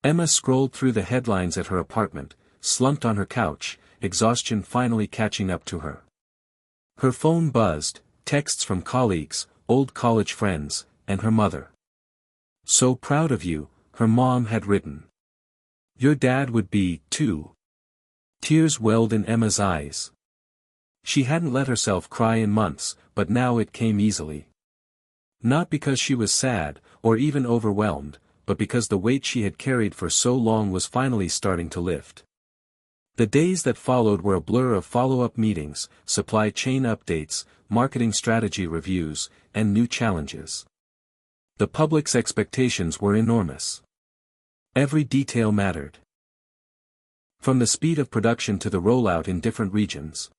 Emma scrolled through the headlines at her apartment, slumped on her couch, exhaustion finally catching up to her. Her phone buzzed, texts from colleagues, old college friends, and her mother. So proud of you, her mom had written. Your dad would be, too. Tears welled in Emma's eyes. She hadn't let herself cry in months, but now it came easily. Not because she was sad, or even overwhelmed, but because the weight she had carried for so long was finally starting to lift. The days that followed were a blur of follow-up meetings, supply chain updates, marketing strategy reviews, and new challenges. The public's expectations were enormous. Every detail mattered. From the speed of production to the rollout in different regions.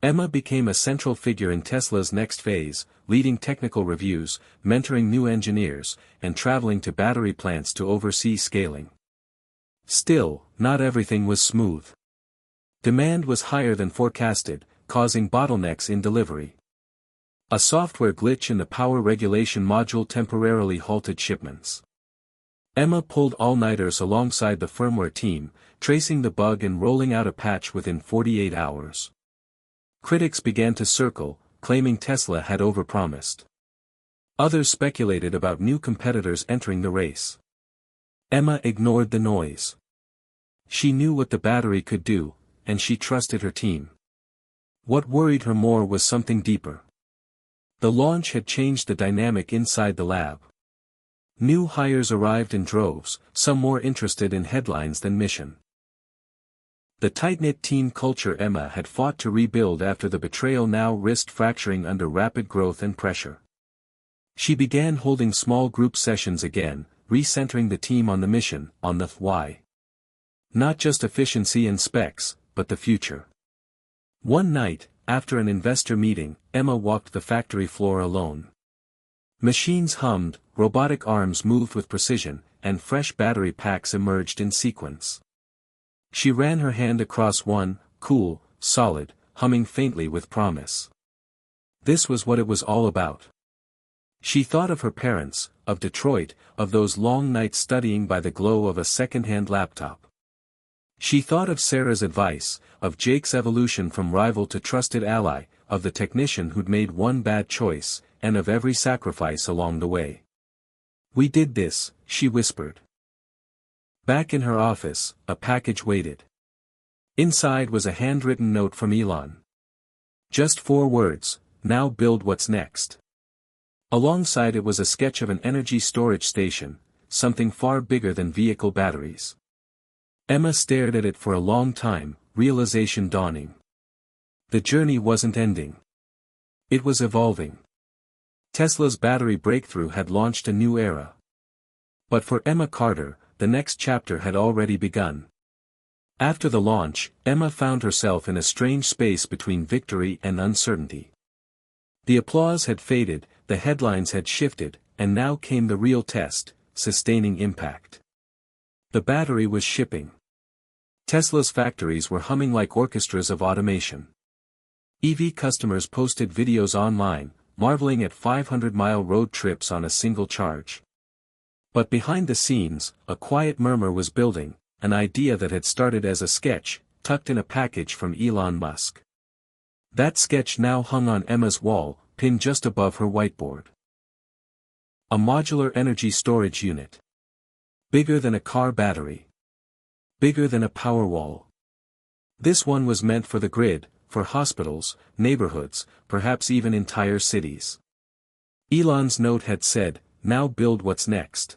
Emma became a central figure in Tesla's next phase, leading technical reviews, mentoring new engineers, and traveling to battery plants to oversee scaling. Still, not everything was smooth. Demand was higher than forecasted, causing bottlenecks in delivery. A software glitch in the power regulation module temporarily halted shipments. Emma pulled all-nighters alongside the firmware team, tracing the bug and rolling out a patch within 48 hours. Critics began to circle, claiming Tesla had overpromised. Others speculated about new competitors entering the race. Emma ignored the noise. She knew what the battery could do, and she trusted her team. What worried her more was something deeper. The launch had changed the dynamic inside the lab. New hires arrived in droves, some more interested in headlines than mission. The tight-knit team culture Emma had fought to rebuild after the betrayal now risked fracturing under rapid growth and pressure. She began holding small group sessions again, recentering the team on the mission, on the why. Not just efficiency and specs, but the future. One night, after an investor meeting, Emma walked the factory floor alone. Machines hummed, robotic arms moved with precision, and fresh battery packs emerged in sequence. She ran her hand across one, cool, solid, humming faintly with promise. This was what it was all about. She thought of her parents, of Detroit, of those long nights studying by the glow of a second-hand laptop. She thought of Sarah's advice, of Jake's evolution from rival to trusted ally, of the technician who'd made one bad choice, and of every sacrifice along the way. "We did this," she whispered. Back in her office, a package waited. Inside was a handwritten note from Elon. Just 4 words, "Now build what's next." Alongside it was a sketch of an energy storage station, something far bigger than vehicle batteries. Emma stared at it for a long time, realization dawning. The journey wasn't ending. It was evolving. Tesla's battery breakthrough had launched a new era. But for Emma Carter, the next chapter had already begun. After the launch, Emma found herself in a strange space between victory and uncertainty. The applause had faded, the headlines had shifted, and now came the real test, sustaining impact. The battery was shipping. Tesla's factories were humming like orchestras of automation. EV customers posted videos online, marveling at 500-mile road trips on a single charge. But behind the scenes, a quiet murmur was building, an idea that had started as a sketch, tucked in a package from Elon Musk. That sketch now hung on Emma's wall, pinned just above her whiteboard. A modular energy storage unit. Bigger than a car battery. Bigger than a Powerwall. This one was meant for the grid, for hospitals, neighborhoods, perhaps even entire cities. Elon's note had said, "Now build what's next."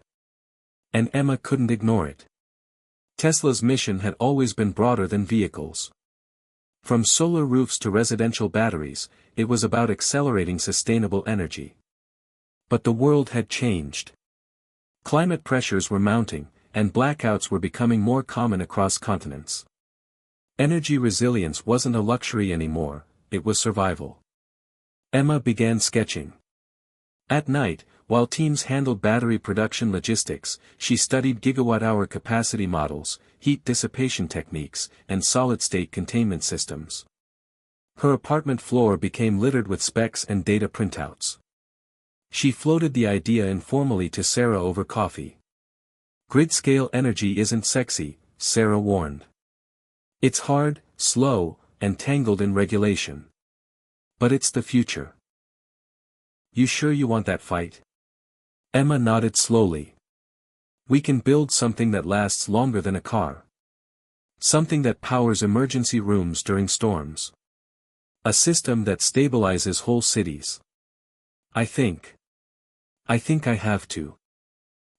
And Emma couldn't ignore it. Tesla's mission had always been broader than vehicles. From solar roofs to residential batteries, it was about accelerating sustainable energy. But the world had changed. Climate pressures were mounting, and blackouts were becoming more common across continents. Energy resilience wasn't a luxury anymore, it was survival. Emma began sketching. At night, while teams handled battery production logistics, she studied gigawatt-hour capacity models, heat dissipation techniques, and solid-state containment systems. Her apartment floor became littered with specs and data printouts. She floated the idea informally to Sarah over coffee. "Grid-scale energy isn't sexy," Sarah warned. "It's hard, slow, and tangled in regulation. But it's the future." "You sure you want that fight?" Emma nodded slowly. "We can build something that lasts longer than a car. Something that powers emergency rooms during storms. A system that stabilizes whole cities. I think. I think I have to.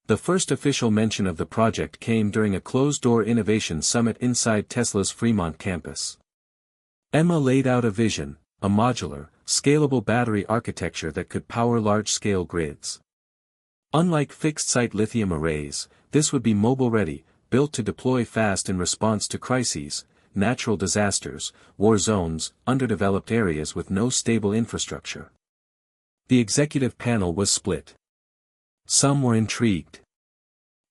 The first official mention of the project came during a closed-door innovation summit inside Tesla's Fremont campus. Emma laid out a vision, a modular, scalable battery architecture that could power large-scale grids. Unlike fixed-site lithium arrays, this would be mobile-ready, built to deploy fast in response to crises, natural disasters, war zones, underdeveloped areas with no stable infrastructure. The executive panel was split. Some were intrigued.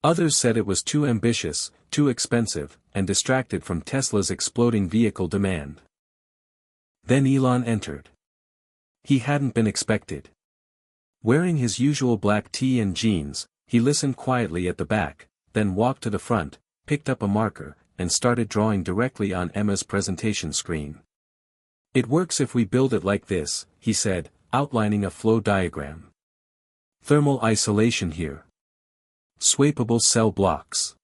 Others said it was too ambitious, too expensive, and distracted from Tesla's exploding vehicle demand. Then Elon entered. He hadn't been expected. Wearing his usual black tee and jeans, he listened quietly at the back, then walked to the front, picked up a marker, and started drawing directly on Emma's presentation screen. "It works if we build it like this," he said, outlining a flow diagram. "Thermal isolation here. Swappable cell blocks.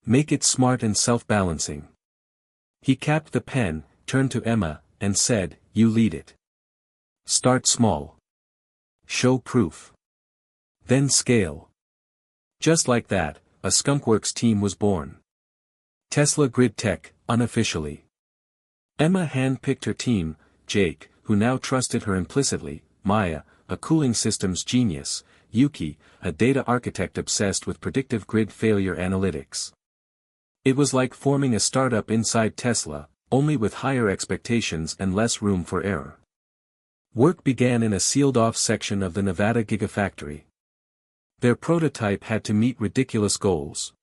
Make it smart and self-balancing." He capped the pen, turned to Emma, and said, "You lead it. Start small. Show proof. Then scale." Just like that, a skunkworks team was born. Tesla Grid Tech, unofficially. Emma hand-picked her team, Jake, who now trusted her implicitly, Maya, a cooling systems genius, Yuki, a data architect obsessed with predictive grid failure analytics. It was like forming a startup inside Tesla, only with higher expectations and less room for error. Work began in a sealed-off section of the Nevada Gigafactory. Their prototype had to meet ridiculous goals.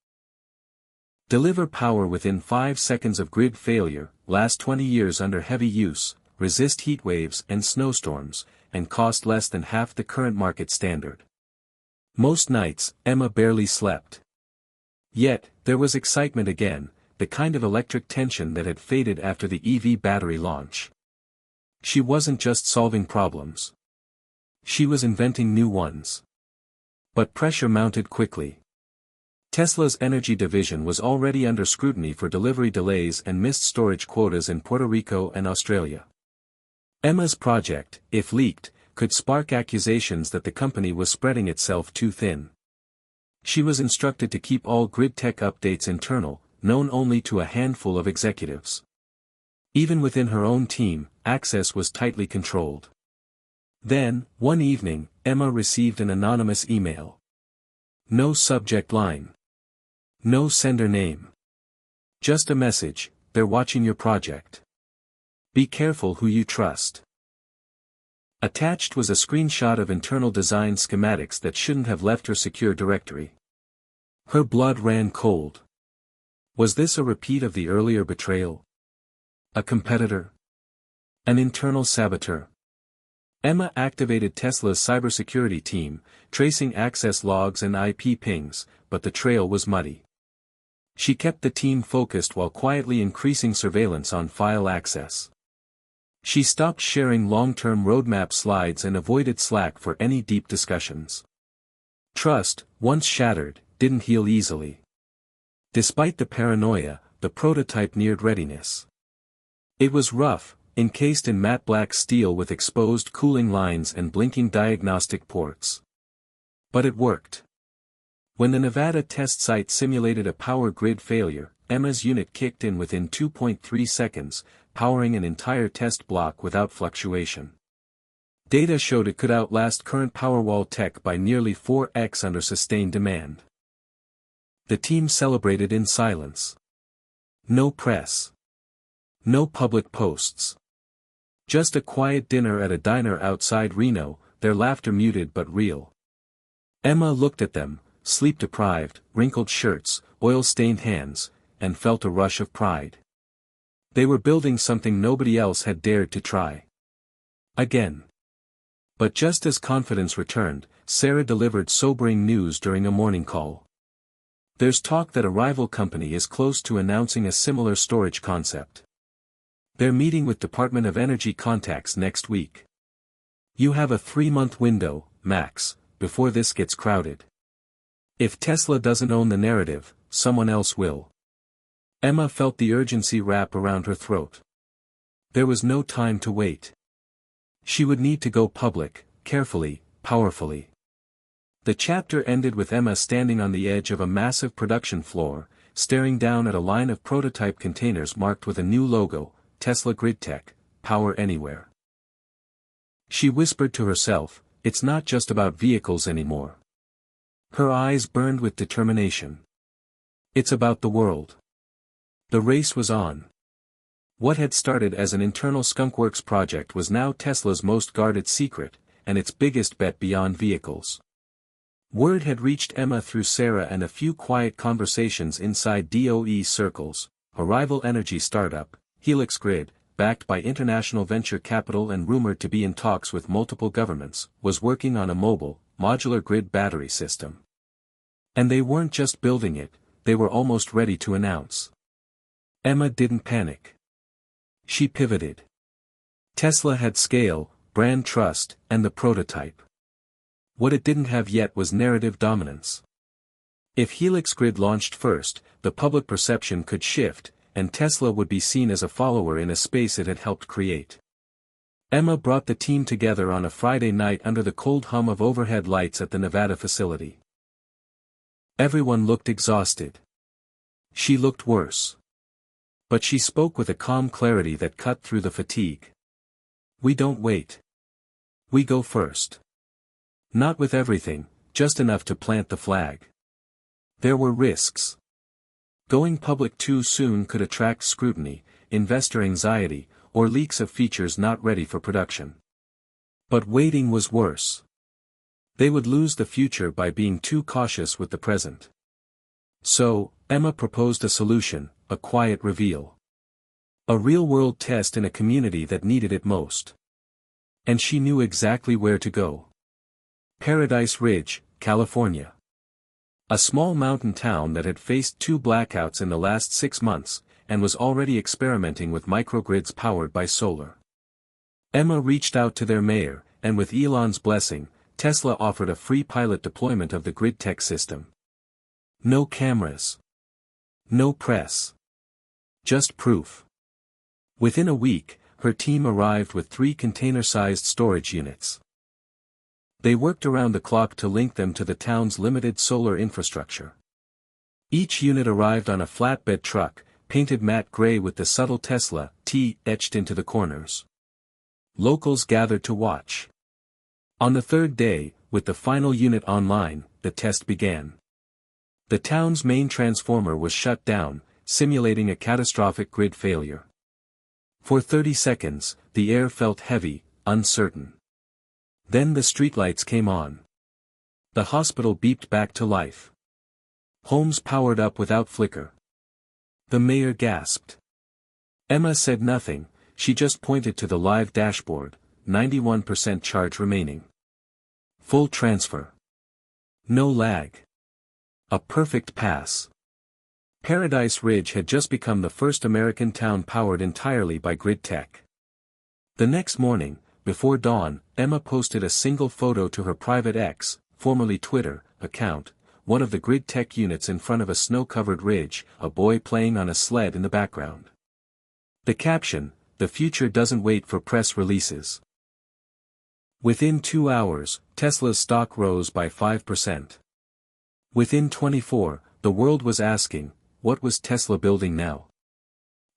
Deliver power within 5 seconds of grid failure, last 20 years under heavy use, resist heat waves and snowstorms, and cost less than half the current market standard. Most nights, Emma barely slept. Yet, there was excitement again, the kind of electric tension that had faded after the EV battery launch. She wasn't just solving problems. She was inventing new ones. But pressure mounted quickly. Tesla's energy division was already under scrutiny for delivery delays and missed storage quotas in Puerto Rico and Australia. Emma's project, if leaked, could spark accusations that the company was spreading itself too thin. She was instructed to keep all grid tech updates internal, known only to a handful of executives. Even within her own team, access was tightly controlled. Then, one evening, Emma received an anonymous email. No subject line. No sender name. Just a message, "They're watching your project. Be careful who you trust." Attached was a screenshot of internal design schematics that shouldn't have left her secure directory. Her blood ran cold. Was this a repeat of the earlier betrayal? A competitor? An internal saboteur? Emma activated Tesla's cybersecurity team, tracing access logs and IP pings, but the trail was muddy. She kept the team focused while quietly increasing surveillance on file access. She stopped sharing long-term roadmap slides and avoided Slack for any deep discussions. Trust, once shattered, didn't heal easily. Despite the paranoia, the prototype neared readiness. It was rough, encased in matte black steel with exposed cooling lines and blinking diagnostic ports. But it worked. When the Nevada test site simulated a power grid failure, Emma's unit kicked in within 2.3 seconds, powering an entire test block without fluctuation. Data showed it could outlast current Powerwall tech by nearly 4x under sustained demand. The team celebrated in silence. No press. No public posts. Just a quiet dinner at a diner outside Reno, their laughter muted but real. Emma looked at them, sleep-deprived, wrinkled shirts, oil-stained hands, and felt a rush of pride. They were building something nobody else had dared to try. Again. But just as confidence returned, Sarah delivered sobering news during a morning call. There's talk that a rival company is close to announcing a similar storage concept. They're meeting with Department of Energy contacts next week. You have a 3-month window, max, before this gets crowded. If Tesla doesn't own the narrative, someone else will. Emma felt the urgency wrap around her throat. There was no time to wait. She would need to go public, carefully, powerfully. The chapter ended with Emma standing on the edge of a massive production floor, staring down at a line of prototype containers marked with a new logo, Tesla GridTech, Power Anywhere. She whispered to herself, "It's not just about vehicles anymore." Her eyes burned with determination. "It's about the world." The race was on. What had started as an internal skunkworks project was now Tesla's most guarded secret, and its biggest bet beyond vehicles. Word had reached Emma through Sarah and a few quiet conversations inside DOE circles. A rival energy startup, Helix Grid, backed by international venture capital and rumored to be in talks with multiple governments, was working on a mobile, modular grid battery system. And they weren't just building it, they were almost ready to announce. Emma didn't panic. She pivoted. Tesla had scale, brand trust, and the prototype. What it didn't have yet was narrative dominance. If Helix Grid launched first, the public perception could shift, and Tesla would be seen as a follower in a space it had helped create. Emma brought the team together on a Friday night under the cold hum of overhead lights at the Nevada facility. Everyone looked exhausted. She looked worse. But she spoke with a calm clarity that cut through the fatigue. "We don't wait. We go first. Not with everything, just enough to plant the flag." There were risks. Going public too soon could attract scrutiny, investor anxiety, or leaks of features not ready for production. But waiting was worse. They would lose the future by being too cautious with the present. So, Emma proposed a solution, a quiet reveal. A real-world test in a community that needed it most. And she knew exactly where to go. Paradise Ridge, California. A small mountain town that had faced 2 blackouts in the last 6 months, and was already experimenting with microgrids powered by solar. Emma reached out to their mayor, and with Elon's blessing, Tesla offered a free pilot deployment of the GridTech system. No cameras. No press. Just proof. Within a week, her team arrived with 3 container-sized storage units. They worked around the clock to link them to the town's limited solar infrastructure. Each unit arrived on a flatbed truck, painted matte gray with the subtle Tesla T etched into the corners. Locals gathered to watch. On the 3rd day, with the final unit online, the test began. The town's main transformer was shut down, simulating a catastrophic grid failure. For 30 seconds, the air felt heavy, uncertain. Then the streetlights came on. The hospital beeped back to life. Homes powered up without flicker. The mayor gasped. Emma said nothing, she just pointed to the live dashboard, 91% charge remaining. Full transfer. No lag. A perfect pass. Paradise Ridge had just become the first American town powered entirely by GridTech. The next morning, before dawn, Emma posted a single photo to her private X, formerly Twitter, account, one of the GridTech units in front of a snow-covered ridge, a boy playing on a sled in the background. The caption, "The future doesn't wait for press releases." Within 2 hours, Tesla's stock rose by 5%. Within 24, the world was asking, what was Tesla building now?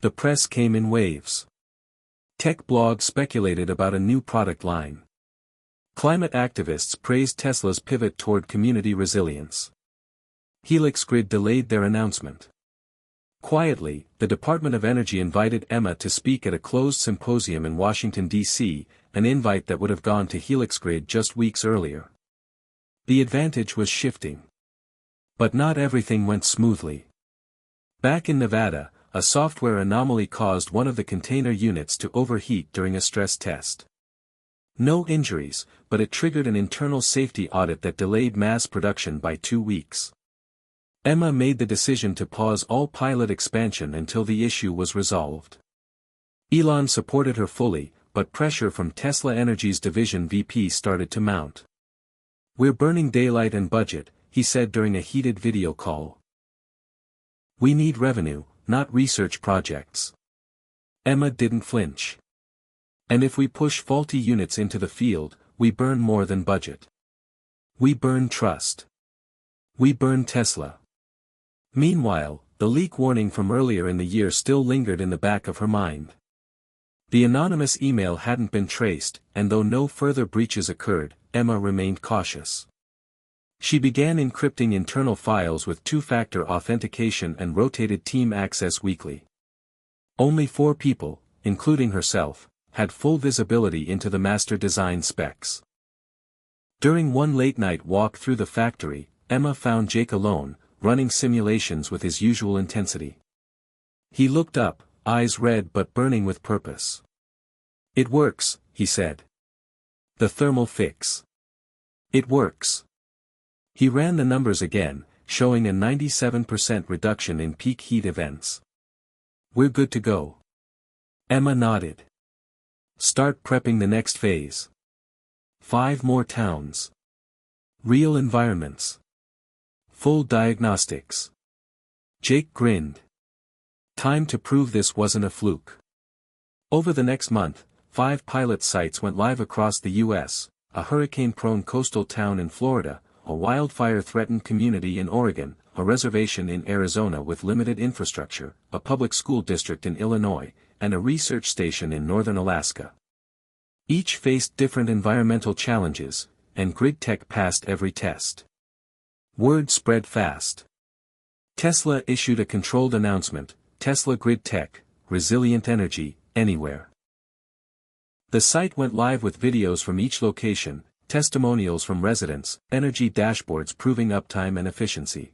The press came in waves. Tech blogs speculated about a new product line. Climate activists praised Tesla's pivot toward community resilience. Helix Grid delayed their announcement. Quietly, the Department of Energy invited Emma to speak at a closed symposium in Washington, D.C., an invite that would have gone to Helix Grid just weeks earlier. The advantage was shifting. But not everything went smoothly. Back in Nevada, a software anomaly caused one of the container units to overheat during a stress test. No injuries, but it triggered an internal safety audit that delayed mass production by 2 weeks. Emma made the decision to pause all pilot expansion until the issue was resolved. Elon supported her fully, but pressure from Tesla Energy's division VP started to mount. "We're burning daylight and budget," he said during a heated video call. "We need revenue, not research projects." Emma didn't flinch. "And if we push faulty units into the field, we burn more than budget." We burn trust. We burn Tesla. Meanwhile, the leak warning from earlier in the year still lingered in the back of her mind. The anonymous email hadn't been traced, and though no further breaches occurred, Emma remained cautious. She began encrypting internal files with two-factor authentication and rotated team access weekly. Only 4 people, including herself, had full visibility into the master design specs. During one late-night walk through the factory, Emma found Jake alone, running simulations with his usual intensity. He looked up, eyes red but burning with purpose. "It works," he said. "The thermal fix. It works." He ran the numbers again, showing a 97% reduction in peak heat events. "We're good to go." Emma nodded. "Start prepping the next phase. 5 more towns. Real environments. Full diagnostics." Jake grinned. Time to prove this wasn't a fluke. Over the next month, 5 pilot sites went live across the U.S., a hurricane-prone coastal town in Florida, a wildfire-threatened community in Oregon, a reservation in Arizona with limited infrastructure, a public school district in Illinois, and a research station in northern Alaska. Each faced different environmental challenges, and grid tech passed every test. Word spread fast. Tesla issued a controlled announcement: Tesla Grid Tech, resilient energy, anywhere. The site went live with videos from each location, testimonials from residents, energy dashboards proving uptime and efficiency.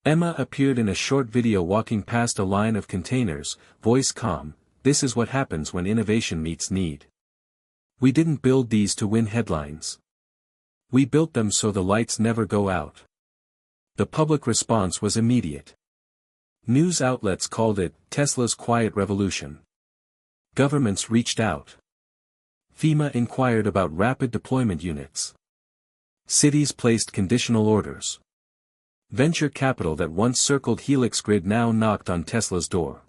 Emma appeared in a short video walking past a line of containers, voice calm. "This is what happens when innovation meets need. We didn't build these to win headlines. We built them so the lights never go out." The public response was immediate. News outlets called it Tesla's quiet revolution. Governments reached out. FEMA inquired about rapid deployment units. Cities placed conditional orders. Venture capital that once circled Helix Grid now knocked on Tesla's door.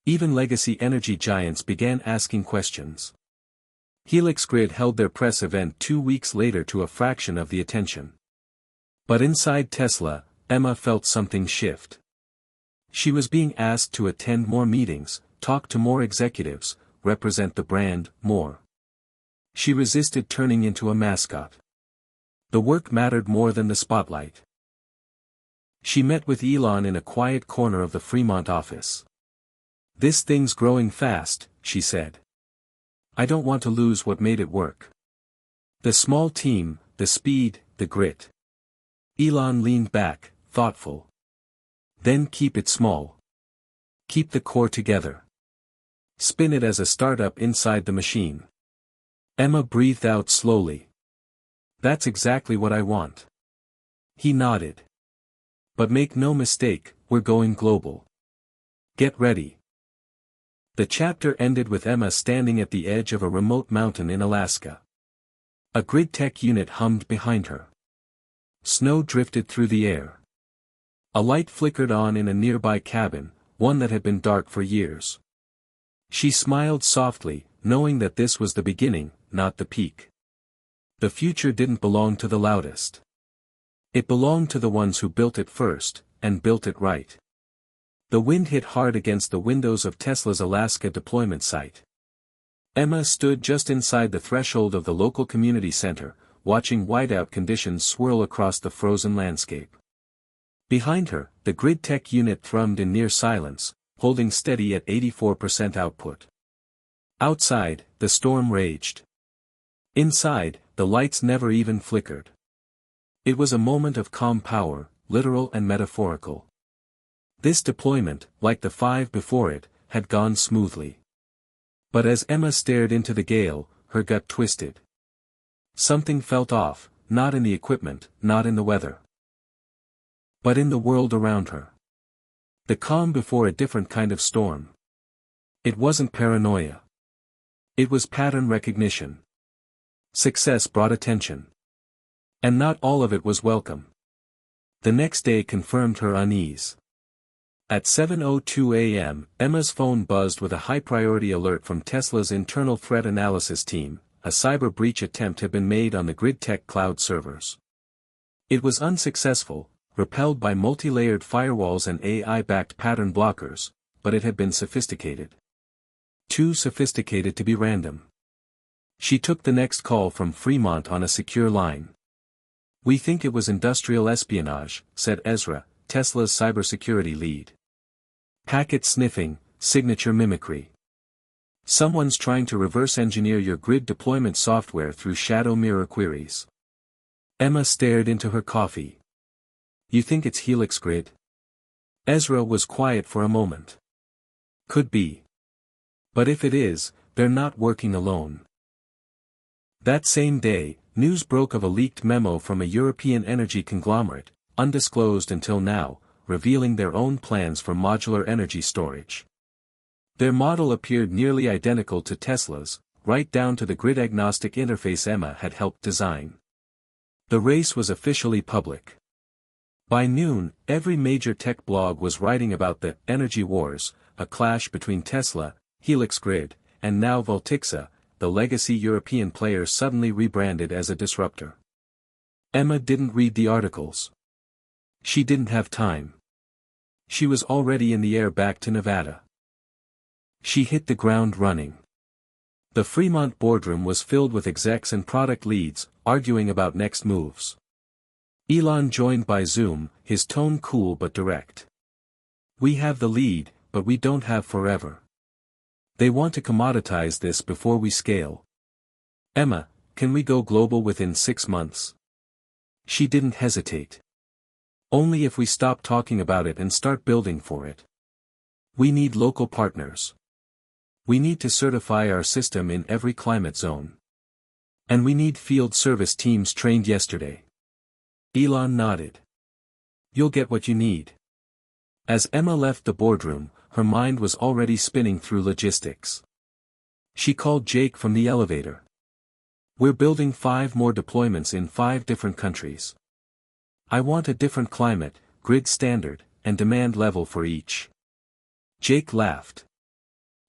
Even legacy energy giants began asking questions. Helix Grid held their press event 2 weeks later to a fraction of the attention. But inside Tesla, Emma felt something shift. She was being asked to attend more meetings, talk to more executives, represent the brand more. She resisted turning into a mascot. The work mattered more than the spotlight. She met with Elon in a quiet corner of the Fremont office. "This thing's growing fast," she said. "I don't want to lose what made it work. The small team, the speed, the grit." Elon leaned back, thoughtful. "Then keep it small. Keep the core together. Spin it as a startup inside the machine." Emma breathed out slowly. "That's exactly what I want." He nodded. "But make no mistake, we're going global. Get ready." The chapter ended with Emma standing at the edge of a remote mountain in Alaska. A grid tech unit hummed behind her. Snow drifted through the air. A light flickered on in a nearby cabin, one that had been dark for years. She smiled softly, knowing that this was the beginning, not the peak. The future didn't belong to the loudest. It belonged to the ones who built it first, and built it right. The wind hit hard against the windows of Tesla's Alaska deployment site. Emma stood just inside the threshold of the local community center, watching whiteout conditions swirl across the frozen landscape. Behind her, the grid tech unit thrummed in near silence, holding steady at 84% output. Outside, the storm raged. Inside, the lights never even flickered. It was a moment of calm power, literal and metaphorical. This deployment, like the 5 before it, had gone smoothly. But as Emma stared into the gale, her gut twisted. Something felt off, not in the equipment, not in the weather, but in the world around her. The calm before a different kind of storm. It wasn't paranoia. It was pattern recognition. Success brought attention. And not all of it was welcome. The next day confirmed her unease. At 7:02 a.m., Emma's phone buzzed with a high-priority alert from Tesla's internal threat analysis team. a cyber breach attempt had been made on the GridTech cloud servers. It was unsuccessful, repelled by multi-layered firewalls and AI-backed pattern blockers, but it had been sophisticated. Too sophisticated to be random. She took the next call from Fremont on a secure line. "We think it was industrial espionage," said Ezra, Tesla's cybersecurity lead. "Packet sniffing, signature mimicry. Someone's trying to reverse engineer your grid deployment software through shadow mirror queries." Emma stared into her coffee. "You think it's Helix Grid?" Ezra was quiet for a moment. "Could be. But if it is, they're not working alone." That same day, news broke of a leaked memo from a European energy conglomerate, undisclosed until now, revealing their own plans for modular energy storage. Their model appeared nearly identical to Tesla's, right down to the grid-agnostic interface Emma had helped design. The race was officially public. By noon, every major tech blog was writing about the energy wars, a clash between Tesla, Helix Grid, and now Voltixa, the legacy European player suddenly rebranded as a disruptor. Emma didn't read the articles. She didn't have time. She was already in the air back to Nevada. She hit the ground running. The Fremont boardroom was filled with execs and product leads, arguing about next moves. Elon joined by Zoom, his tone cool but direct. "We have the lead, but we don't have forever. They want to commoditize this before we scale. Emma, can we go global within 6 months?" She didn't hesitate. "Only if we stop talking about it and start building for it. We need local partners. We need to certify our system in every climate zone. And we need field service teams trained yesterday." Elon nodded. "You'll get what you need." As Emma left the boardroom, her mind was already spinning through logistics. She called Jake from the elevator. "We're building 5 more deployments in 5 different countries. I want a different climate, grid standard, and demand level for each." Jake laughed.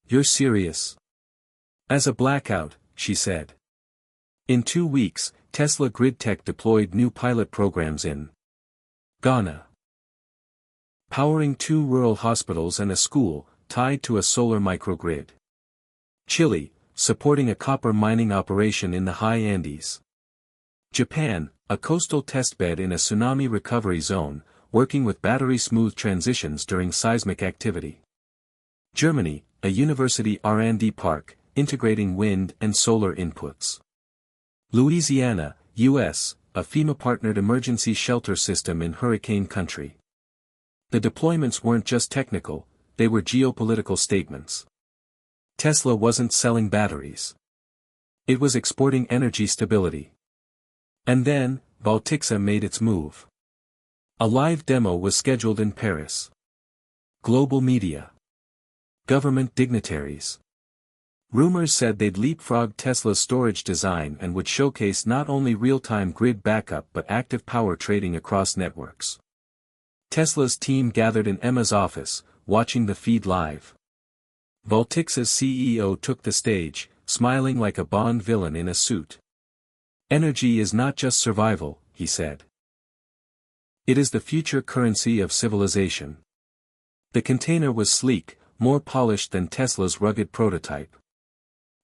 "You're serious?" "As a blackout," she said. In 2 weeks, Tesla GridTech deployed new pilot programs in Ghana, powering 2 rural hospitals and a school, tied to a solar microgrid. Chile, supporting a copper mining operation in the high Andes. Japan, a coastal testbed in a tsunami recovery zone, working with battery-smooth transitions during seismic activity. Germany, a university R&D park, integrating wind and solar inputs. Louisiana, U.S., a FEMA-partnered emergency shelter system in hurricane country. The deployments weren't just technical, they were geopolitical statements. Tesla wasn't selling batteries. It was exporting energy stability. And then, Voltixa made its move. A live demo was scheduled in Paris. Global media. Government dignitaries. Rumors said they'd leapfrog Tesla's storage design and would showcase not only real-time grid backup but active power trading across networks. Tesla's team gathered in Emma's office, watching the feed live. Voltixa's CEO took the stage, smiling like a Bond villain in a suit. "Energy is not just survival," he said. "It is the future currency of civilization." The container was sleek, more polished than Tesla's rugged prototype.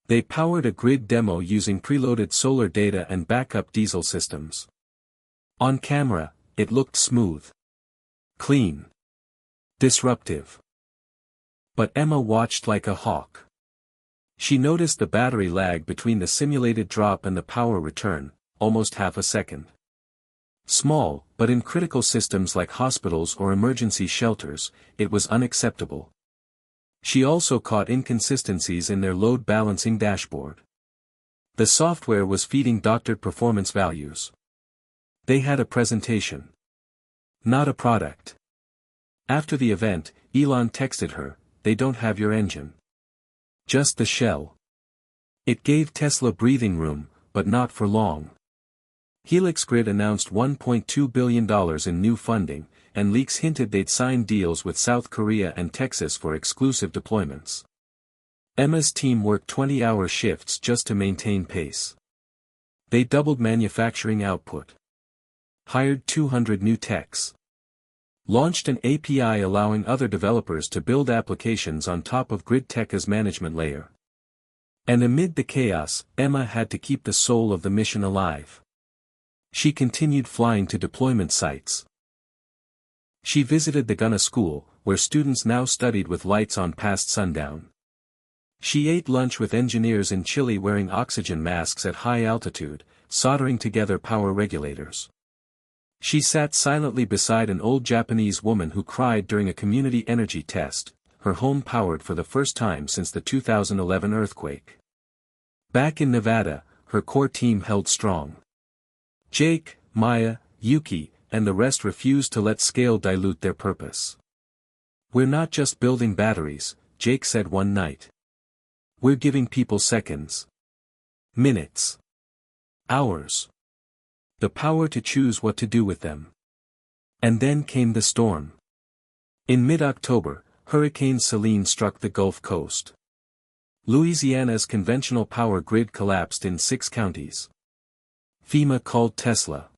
They powered a grid demo using preloaded solar data and backup diesel systems. On camera, it looked smooth. Clean. Disruptive. But Emma watched like a hawk. She noticed the battery lag between the simulated drop and the power return, almost half a second. Small, but in critical systems like hospitals or emergency shelters, it was unacceptable. She also caught inconsistencies in their load balancing dashboard. The software was feeding doctored performance values. They had a presentation. Not a product. After the event, Elon texted her, "They don't have your engine. Just the shell." It gave Tesla breathing room, but not for long. Helix Grid announced $1.2 billion in new funding, and leaks hinted they'd signed deals with South Korea and Texas for exclusive deployments. Emma's team worked 20-hour shifts just to maintain pace. They doubled manufacturing output. Hired 200 new techs. Launched an API allowing other developers to build applications on top of GridTech's management layer. And amid the chaos, Emma had to keep the soul of the mission alive. She continued flying to deployment sites. She visited the Gunna school, where students now studied with lights on past sundown. She ate lunch with engineers in Chile wearing oxygen masks at high altitude, soldering together power regulators. She sat silently beside an old Japanese woman who cried during a community energy test, her home powered for the first time since the 2011 earthquake. Back in Nevada, her core team held strong. Jake, Maya, Yuki, and the rest refused to let scale dilute their purpose. "We're not just building batteries," Jake said one night. "We're giving people seconds. Minutes. Hours. The power to choose what to do with them." And then came the storm. In mid-October, Hurricane Selene struck the Gulf Coast. Louisiana's conventional power grid collapsed in 6 counties. FEMA called Tesla.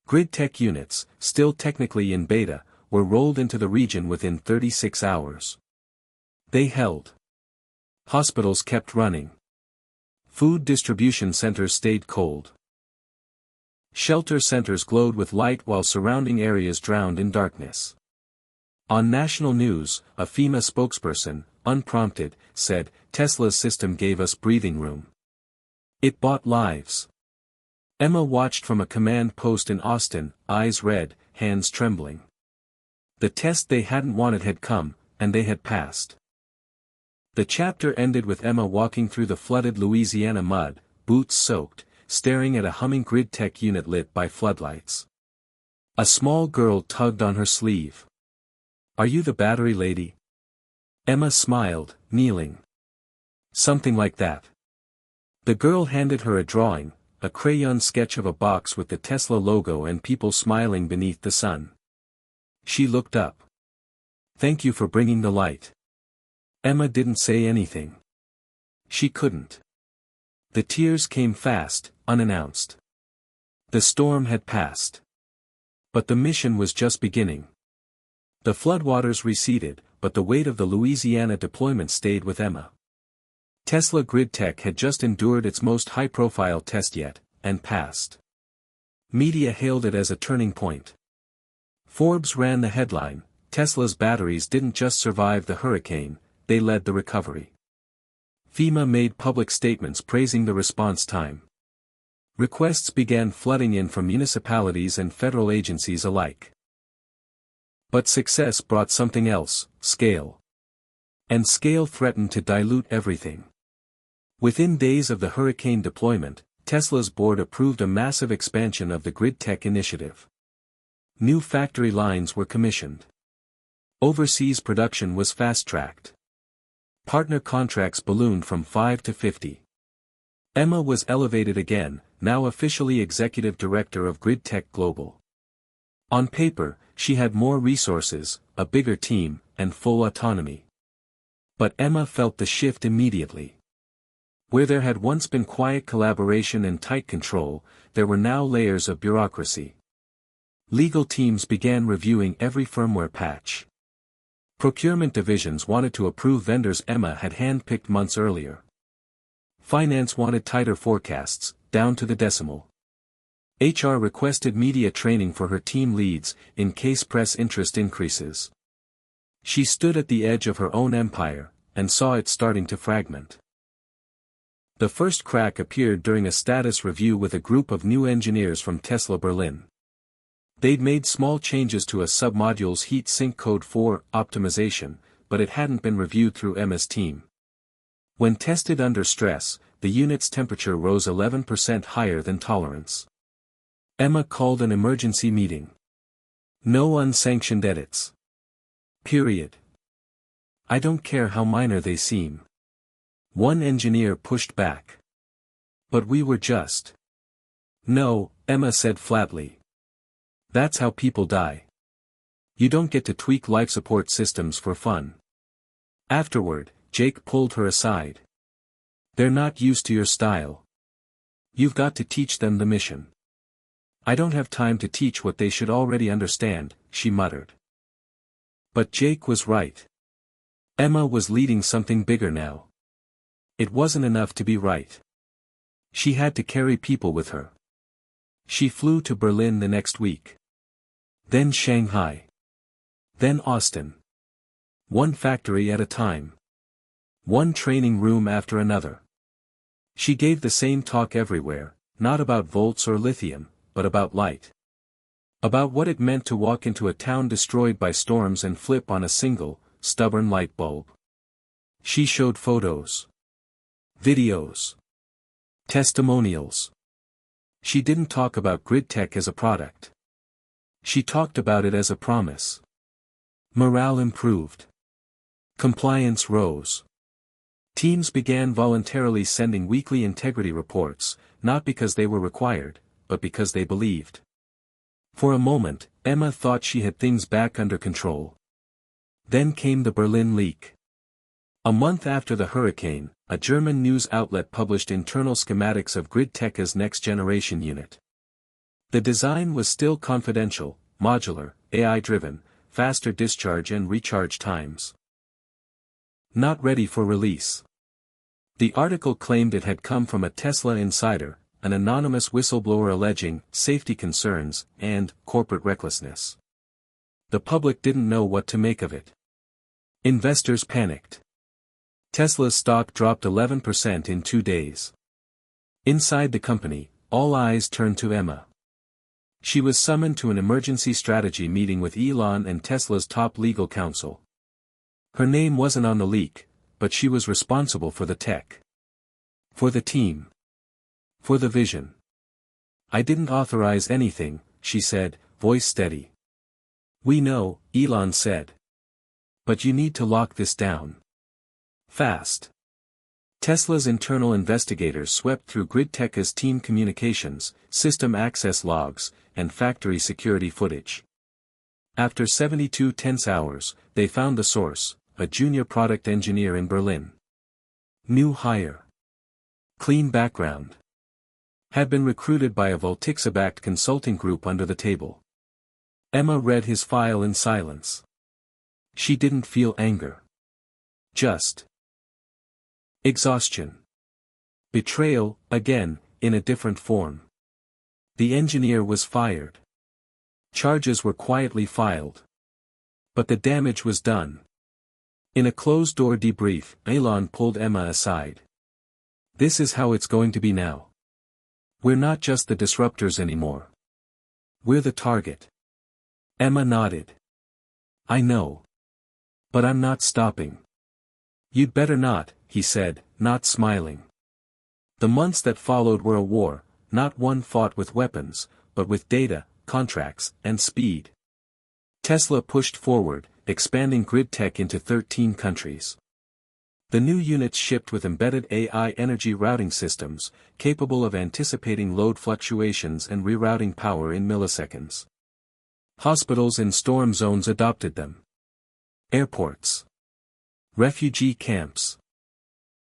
GridTech units, still technically in beta, were rolled into the region within 36 hours. They held. Hospitals kept running. Food distribution centers stayed cold. Shelter centers glowed with light while surrounding areas drowned in darkness. On national news, a FEMA spokesperson, unprompted, said, "Tesla's system gave us breathing room. It bought lives." Emma watched from a command post in Austin, eyes red, hands trembling. The test they hadn't wanted had come, and they had passed. The chapter ended with Emma walking through the flooded Louisiana mud, boots soaked, staring at a humming GridTech unit lit by floodlights. A small girl tugged on her sleeve. "Are you the battery lady?" Emma smiled, kneeling. "Something like that." The girl handed her a drawing, a crayon sketch of a box with the Tesla logo and people smiling beneath the sun. She looked up. "Thank you for bringing the light." Emma didn't say anything. She couldn't. The tears came fast, unannounced. The storm had passed. But the mission was just beginning. The floodwaters receded, but the weight of the Louisiana deployment stayed with Emma. Tesla GridTech had just endured its most high-profile test yet, and passed. Media hailed it as a turning point. Forbes ran the headline, "Tesla's batteries didn't just survive the hurricane, they led the recovery." FEMA made public statements praising the response time. Requests began flooding in from municipalities and federal agencies alike. But success brought something else, scale. And scale threatened to dilute everything. Within days of the hurricane deployment, Tesla's board approved a massive expansion of the GridTech initiative. New factory lines were commissioned. Overseas production was fast-tracked. Partner contracts ballooned from 5 to 50. Emma was elevated again, now officially executive director of GridTech Global. On paper, she had more resources, a bigger team, and full autonomy. But Emma felt the shift immediately. Where there had once been quiet collaboration and tight control, there were now layers of bureaucracy. Legal teams began reviewing every firmware patch. Procurement divisions wanted to approve vendors Emma had hand-picked months earlier. Finance wanted tighter forecasts, down to the decimal. HR requested media training for her team leads, in case press interest increases. She stood at the edge of her own empire, and saw it starting to fragment. The first crack appeared during a status review with a group of new engineers from Tesla Berlin. They'd made small changes to a submodule's heat sink code for optimization, but it hadn't been reviewed through Emma's team. When tested under stress, the unit's temperature rose 11% higher than tolerance. Emma called an emergency meeting. No unsanctioned edits. Period. "I don't care how minor they seem." One engineer pushed back. "But we were just." "No," Emma said flatly. "That's how people die. You don't get to tweak life support systems for fun." Afterward, Jake pulled her aside. They're not used to your style. You've got to teach them the mission. I don't have time to teach what they should already understand, she muttered. But Jake was right. Emma was leading something bigger now. It wasn't enough to be right. She had to carry people with her. She flew to Berlin the next week. Then Shanghai. Then Austin. One factory at a time. One training room after another. She gave the same talk everywhere, not about volts or lithium, but about light. About what it meant to walk into a town destroyed by storms and flip on a single, stubborn light bulb. She showed photos. Videos. Testimonials. She didn't talk about grid tech as a product. She talked about it as a promise. Morale improved. Compliance rose. Teams began voluntarily sending weekly integrity reports, not because they were required, but because they believed. For a moment, Emma thought she had things back under control. Then came the Berlin leak. A month after the hurricane, a German news outlet published internal schematics of GridTech's next-generation unit. The design was still confidential, modular, AI-driven, faster discharge and recharge times. Not ready for release. The article claimed it had come from a Tesla insider, an anonymous whistleblower alleging safety concerns and corporate recklessness. The public didn't know what to make of it. Investors panicked. Tesla's stock dropped 11% in 2 days. Inside the company, all eyes turned to Emma. She was summoned to an emergency strategy meeting with Elon and Tesla's top legal counsel. Her name wasn't on the leak, but she was responsible for the tech. For the team. For the vision. I didn't authorize anything, she said, voice steady. We know, Elon said. But you need to lock this down. Fast. Tesla's internal investigators swept through GridTech's team communications, system access logs, and factory security footage. After 72 tense hours, they found the source, a junior product engineer in Berlin. New hire. Clean background. Had been recruited by a Voltixa-backed consulting group under the table. Emma read his file in silence. She didn't feel anger. Just exhaustion. Betrayal, again, in a different form. The engineer was fired. Charges were quietly filed. But the damage was done. In a closed-door debrief, Elon pulled Emma aside. This is how it's going to be now. We're not just the disruptors anymore. We're the target. Emma nodded. I know. But I'm not stopping. You'd better not, he said, not smiling. The months that followed were a war, not one fought with weapons, but with data, contracts, and speed. Tesla pushed forward, expanding grid tech into 13 countries. The new units shipped with embedded AI energy routing systems, capable of anticipating load fluctuations and rerouting power in milliseconds. Hospitals in storm zones adopted them. Airports. Refugee camps.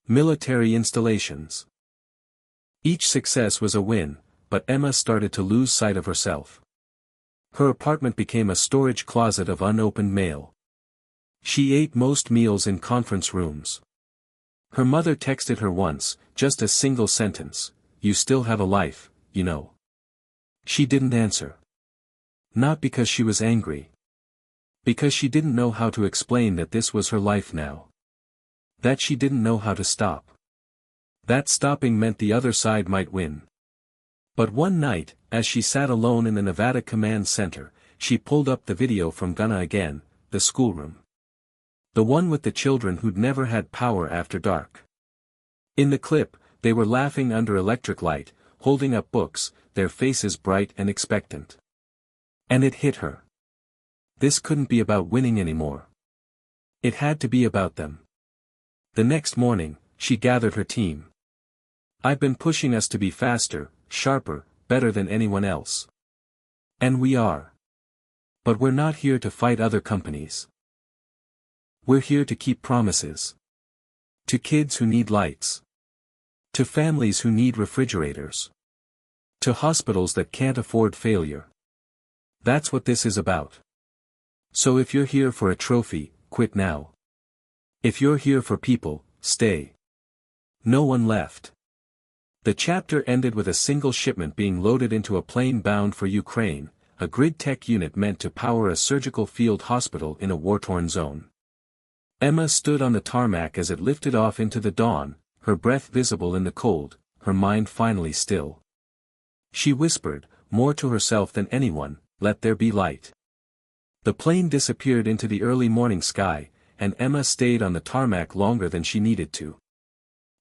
Military installations. Each success was a win, but Emma started to lose sight of herself. Her apartment became a storage closet of unopened mail. She ate most meals in conference rooms. Her mother texted her once, just a single sentence, "You still have a life, you know." She didn't answer. Not because she was angry. Because she didn't know how to explain that this was her life now. That she didn't know how to stop. That stopping meant the other side might win. But one night, as she sat alone in the Nevada Command Center, she pulled up the video from Gunna again, the schoolroom. The one with the children who'd never had power after dark. In the clip, they were laughing under electric light, holding up books, their faces bright and expectant. And it hit her. This couldn't be about winning anymore. It had to be about them. The next morning, she gathered her team. I've been pushing us to be faster, sharper, better than anyone else. And we are. But we're not here to fight other companies. We're here to keep promises. To kids who need lights. To families who need refrigerators. To hospitals that can't afford failure. That's what this is about. So if you're here for a trophy, quit now. If you're here for people, stay. No one left. The chapter ended with a single shipment being loaded into a plane bound for Ukraine, a grid tech unit meant to power a surgical field hospital in a war-torn zone. Emma stood on the tarmac as it lifted off into the dawn, her breath visible in the cold, her mind finally still. She whispered, more to herself than anyone, "Let there be light." The plane disappeared into the early morning sky, and Emma stayed on the tarmac longer than she needed to.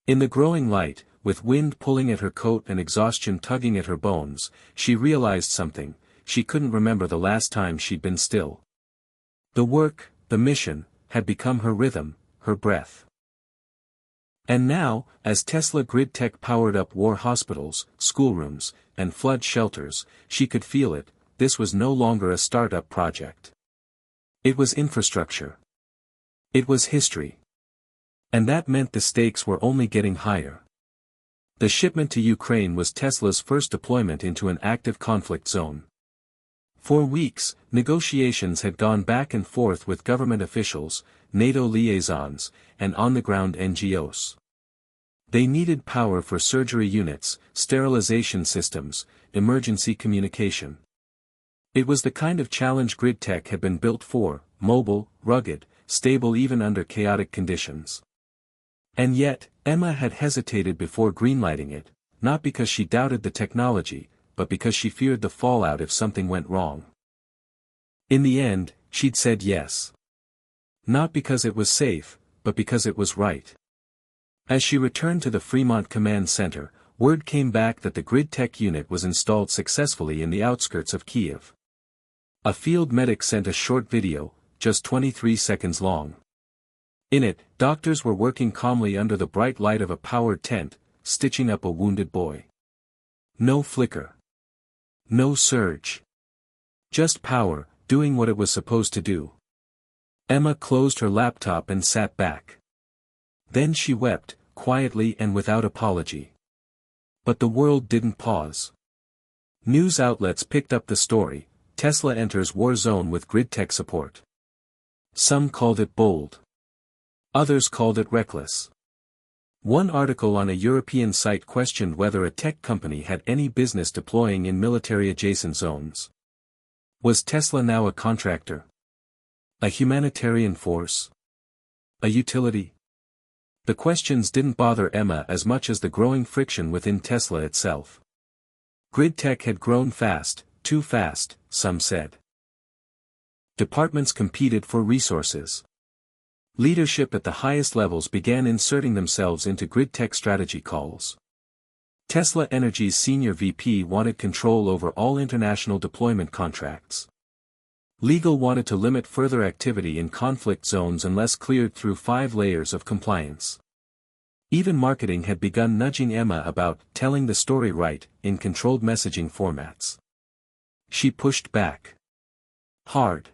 In the growing light, with wind pulling at her coat and exhaustion tugging at her bones, she realized something: she couldn't remember the last time she'd been still. The work, the mission, had become her rhythm, her breath. And now, as Tesla grid tech powered up war hospitals, schoolrooms, and flood shelters, she could feel it: this was no longer a startup project. It was infrastructure. It was history. And that meant the stakes were only getting higher. The shipment to Ukraine was Tesla's first deployment into an active conflict zone. For weeks, negotiations had gone back and forth with government officials, NATO liaisons, and on-the-ground NGOs. They needed power for surgery units, sterilization systems, emergency communication. It was the kind of challenge grid tech had been built for: mobile, rugged, stable even under chaotic conditions. And yet, Emma had hesitated before greenlighting it, not because she doubted the technology, but because she feared the fallout if something went wrong. In the end, she'd said yes. Not because it was safe, but because it was right. As she returned to the Fremont Command Center, word came back that the grid tech unit was installed successfully in the outskirts of Kiev. A field medic sent a short video, just 23 seconds long. In it, doctors were working calmly under the bright light of a powered tent, stitching up a wounded boy. No flicker. No surge. Just power, doing what it was supposed to do. Emma closed her laptop and sat back. Then she wept, quietly and without apology. But the world didn't pause. News outlets picked up the story: Tesla enters war zone with grid tech support. Some called it bold. Others called it reckless. One article on a European site questioned whether a tech company had any business deploying in military-adjacent zones. Was Tesla now a contractor? A humanitarian force? A utility? The questions didn't bother Emma as much as the growing friction within Tesla itself. Grid tech had grown fast, too fast, some said. Departments competed for resources. Leadership at the highest levels began inserting themselves into grid tech strategy calls. Tesla Energy's senior VP wanted control over all international deployment contracts. Legal wanted to limit further activity in conflict zones unless cleared through 5 layers of compliance. Even marketing had begun nudging Emma about telling the story right, in controlled messaging formats. She pushed back. Hard.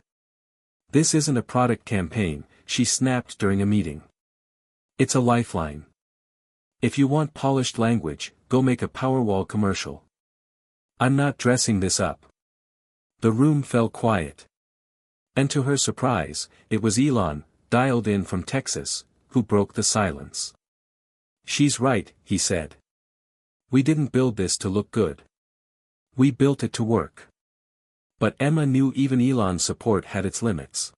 This isn't a product campaign, she snapped during a meeting. It's a lifeline. If you want polished language, go make a Powerwall commercial. I'm not dressing this up. The room fell quiet. And to her surprise, it was Elon, dialed in from Texas, who broke the silence. She's right, he said. We didn't build this to look good. We built it to work. But Emma knew even Elon's support had its limits.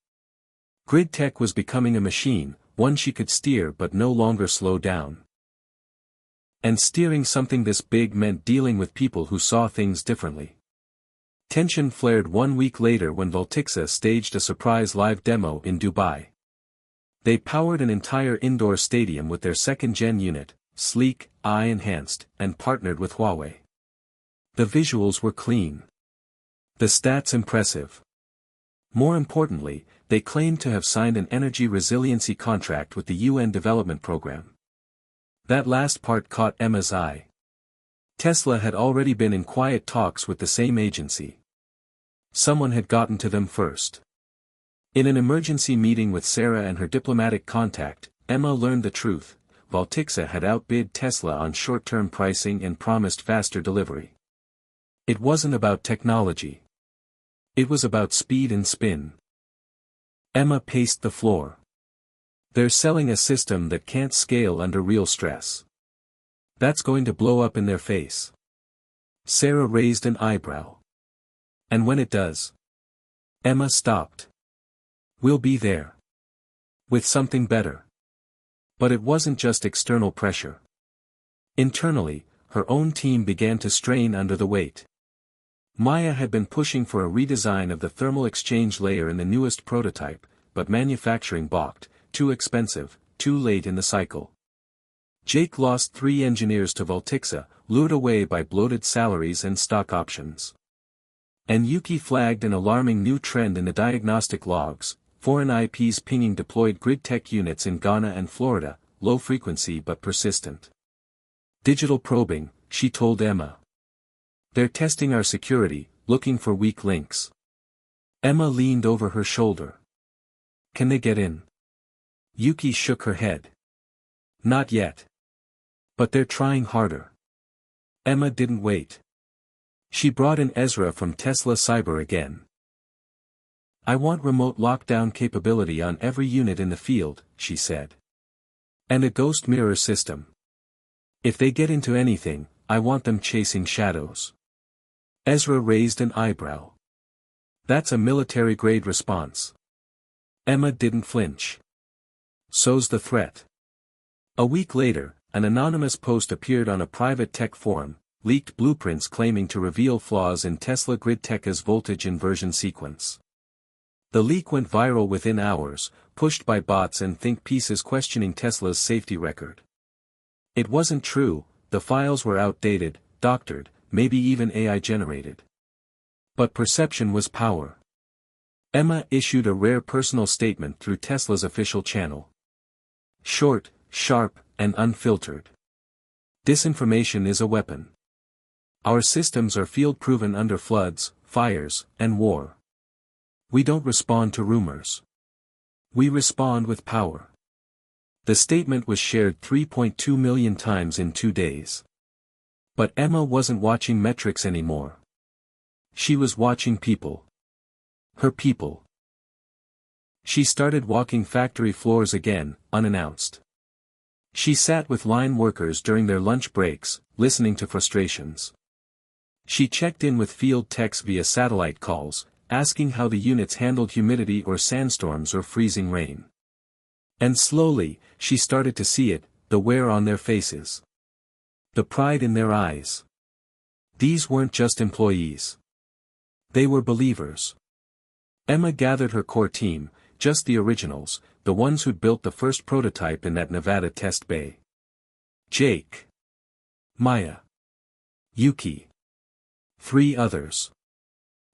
Grid tech was becoming a machine, one she could steer but no longer slow down. And steering something this big meant dealing with people who saw things differently. Tension flared 1 week later when Voltixa staged a surprise live demo in Dubai. They powered an entire indoor stadium with their second-gen unit, sleek, eye-enhanced, and partnered with Huawei. The visuals were clean. The stats impressive. More importantly, they claimed to have signed an energy resiliency contract with the UN Development Program. That last part caught Emma's eye. Tesla had already been in quiet talks with the same agency. Someone had gotten to them first. In an emergency meeting with Sarah and her diplomatic contact, Emma learned the truth: Voltixa had outbid Tesla on short-term pricing and promised faster delivery. It wasn't about technology. It was about speed and spin. Emma paced the floor. They're selling a system that can't scale under real stress. That's going to blow up in their face. Sarah raised an eyebrow. And when it does? Emma stopped. We'll be there. With something better. But it wasn't just external pressure. Internally, her own team began to strain under the weight. Maya had been pushing for a redesign of the thermal exchange layer in the newest prototype, but manufacturing balked, too expensive, too late in the cycle. Jake lost 3 engineers to Voltixa, lured away by bloated salaries and stock options. And Yuki flagged an alarming new trend in the diagnostic logs: foreign IPs pinging deployed grid tech units in Ghana and Florida, low frequency but persistent. Digital probing, she told Emma. They're testing our security, looking for weak links. Emma leaned over her shoulder. Can they get in? Yuki shook her head. Not yet. But they're trying harder. Emma didn't wait. She brought in Ezra from Tesla Cyber again. I want remote lockdown capability on every unit in the field, she said. And a ghost mirror system. If they get into anything, I want them chasing shadows. Ezra raised an eyebrow. That's a military-grade response. Emma didn't flinch. So's the threat. A week later, an anonymous post appeared on a private tech forum, leaked blueprints claiming to reveal flaws in Tesla Gridtech's voltage inversion sequence. The leak went viral within hours, pushed by bots and think pieces questioning Tesla's safety record. It wasn't true, the files were outdated, doctored, maybe even AI-generated. But perception was power. Emma issued a rare personal statement through Tesla's official channel. Short, sharp, and unfiltered. Disinformation is a weapon. Our systems are field-proven under floods, fires, and war. We don't respond to rumors. We respond with power. The statement was shared 3.2 million times in 2 days. But Emma wasn't watching metrics anymore. She was watching people. Her people. She started walking factory floors again, unannounced. She sat with line workers during their lunch breaks, listening to frustrations. She checked in with field techs via satellite calls, asking how the units handled humidity or sandstorms or freezing rain. And slowly, she started to see it, the wear on their faces. The pride in their eyes. These weren't just employees. They were believers. Emma gathered her core team, just the originals, the ones who'd built the first prototype in that Nevada test bay. Jake. Maya. Yuki. 3 others.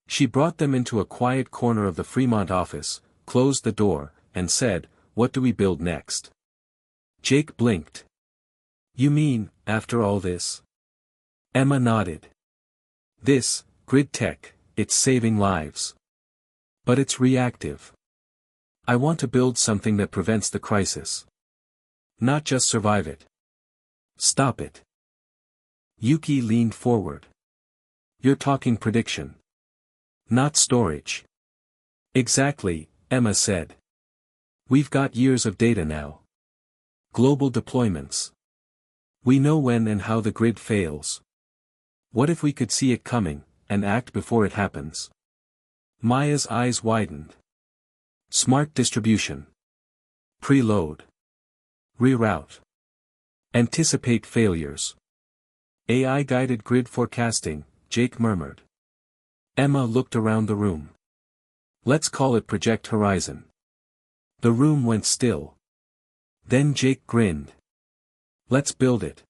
She brought them into a quiet corner of the Fremont office, closed the door, and said, "What do we build next?" Jake blinked. "You mean, after all this?" Emma nodded. "This, grid tech, it's saving lives. But it's reactive. I want to build something that prevents the crisis. Not just survive it. Stop it." Yuki leaned forward. "You're talking prediction. Not storage." "Exactly," Emma said. "We've got years of data now. Global deployments. We know when and how the grid fails. What if we could see it coming, and act before it happens?" Maya's eyes widened. Smart distribution. Preload. Reroute. Anticipate failures. AI-guided grid forecasting, Jake murmured. Emma looked around the room. "Let's call it Project Horizon." The room went still. Then Jake grinned. "Let's build it."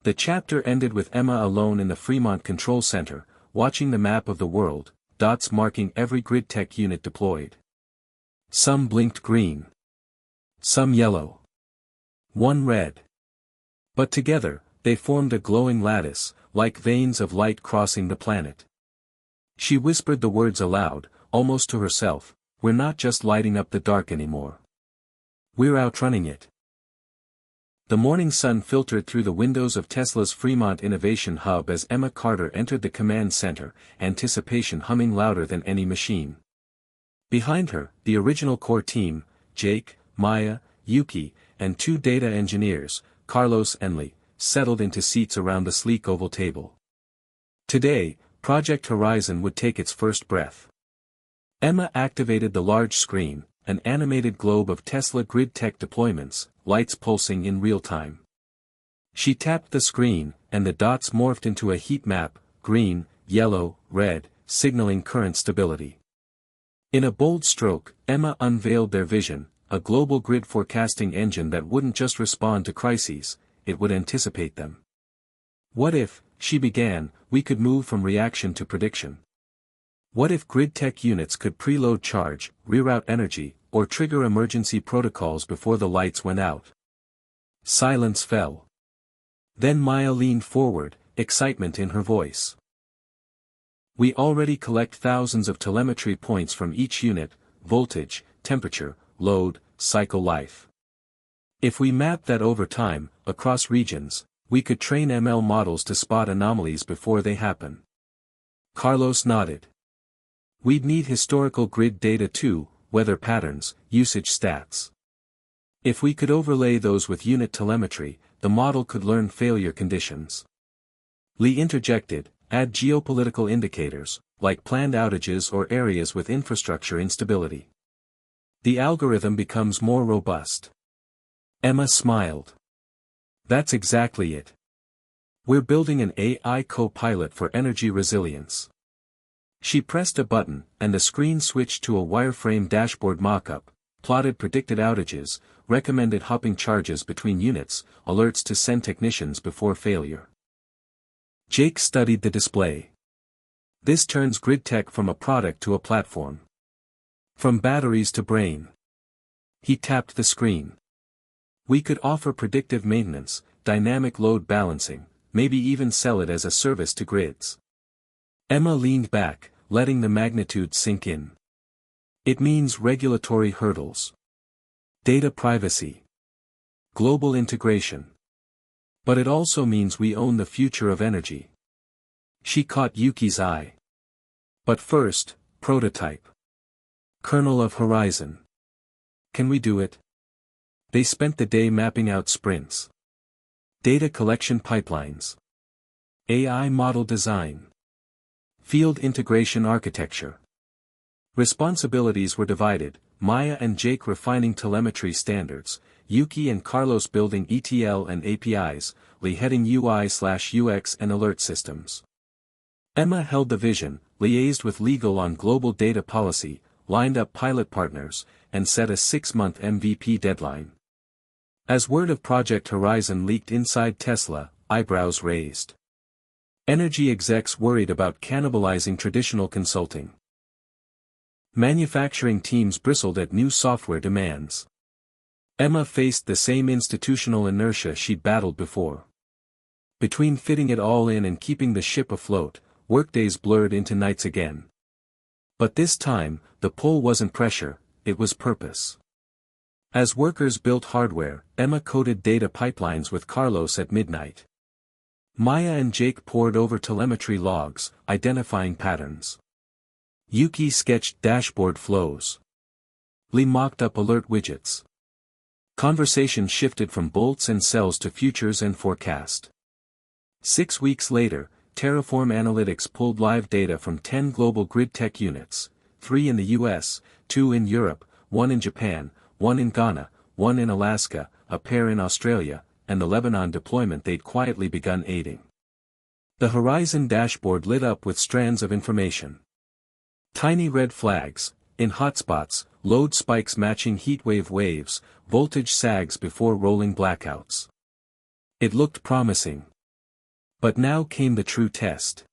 The chapter ended with Emma alone in the Fremont Control Center, watching the map of the world, dots marking every grid tech unit deployed. Some blinked green. Some yellow. One red. But together, they formed a glowing lattice, like veins of light crossing the planet. She whispered the words aloud, almost to herself, "We're not just lighting up the dark anymore. We're outrunning it." The morning sun filtered through the windows of Tesla's Fremont Innovation Hub as Emma Carter entered the command center, anticipation humming louder than any machine. Behind her, the original core team, Jake, Maya, Yuki, and 2 data engineers, Carlos and Lee, settled into seats around the sleek oval table. Today, Project Horizon would take its first breath. Emma activated the large screen, an animated globe of Tesla grid tech deployments, lights pulsing in real time. She tapped the screen, and the dots morphed into a heat map, green, yellow, red, signaling current stability. In a bold stroke, Emma unveiled their vision, a global grid forecasting engine that wouldn't just respond to crises, it would anticipate them. What if, she began, we could move from reaction to prediction? What if grid tech units could preload charge, reroute energy, or trigger emergency protocols before the lights went out? Silence fell. Then Maya leaned forward, excitement in her voice. We already collect thousands of telemetry points from each unit: voltage, temperature, load, cycle life. If we map that over time, across regions, we could train ML models to spot anomalies before they happen. Carlos nodded. We'd need historical grid data too, weather patterns, usage stats. If we could overlay those with unit telemetry, the model could learn failure conditions. Lee interjected, add geopolitical indicators, like planned outages or areas with infrastructure instability. The algorithm becomes more robust. Emma smiled. That's exactly it. We're building an AI co-pilot for energy resilience. She pressed a button, and the screen switched to a wireframe dashboard mockup, plotted predicted outages, recommended hopping charges between units, alerts to send technicians before failure. Jake studied the display. This turns grid tech from a product to a platform. From batteries to brain. He tapped the screen. We could offer predictive maintenance, dynamic load balancing, maybe even sell it as a service to grids. Emma leaned back, letting the magnitude sink in. It means regulatory hurdles. Data privacy. Global integration. But it also means we own the future of energy. She caught Yuki's eye. But first, prototype. Kernel of Horizon. Can we do it? They spent the day mapping out sprints. Data collection pipelines. AI model design. Field integration architecture. Responsibilities were divided, Maya and Jake refining telemetry standards, Yuki and Carlos building ETL and APIs, Lee heading UI/UX and alert systems. Emma held the vision, liaised with legal on global data policy, lined up pilot partners, and set a 6-month MVP deadline. As word of Project Horizon leaked inside Tesla, eyebrows raised. Energy execs worried about cannibalizing traditional consulting. Manufacturing teams bristled at new software demands. Emma faced the same institutional inertia she'd battled before. Between fitting it all in and keeping the ship afloat, workdays blurred into nights again. But this time, the pull wasn't pressure, it was purpose. As workers built hardware, Emma coded data pipelines with Carlos at midnight. Maya and Jake pored over telemetry logs, identifying patterns. Yuki sketched dashboard flows. Lee mocked up alert widgets. Conversation shifted from bolts and cells to futures and forecast. 6 weeks later, Terraform Analytics pulled live data from 10 global grid tech units, 3 in the US, 2 in Europe, 1 in Japan, 1 in Ghana, 1 in Alaska, a pair in Australia, and the Lebanon deployment they'd quietly begun aiding. The Horizon dashboard lit up with strands of information. Tiny red flags, in hotspots, load spikes matching heatwave waves, voltage sags before rolling blackouts. It looked promising. But now came the true test.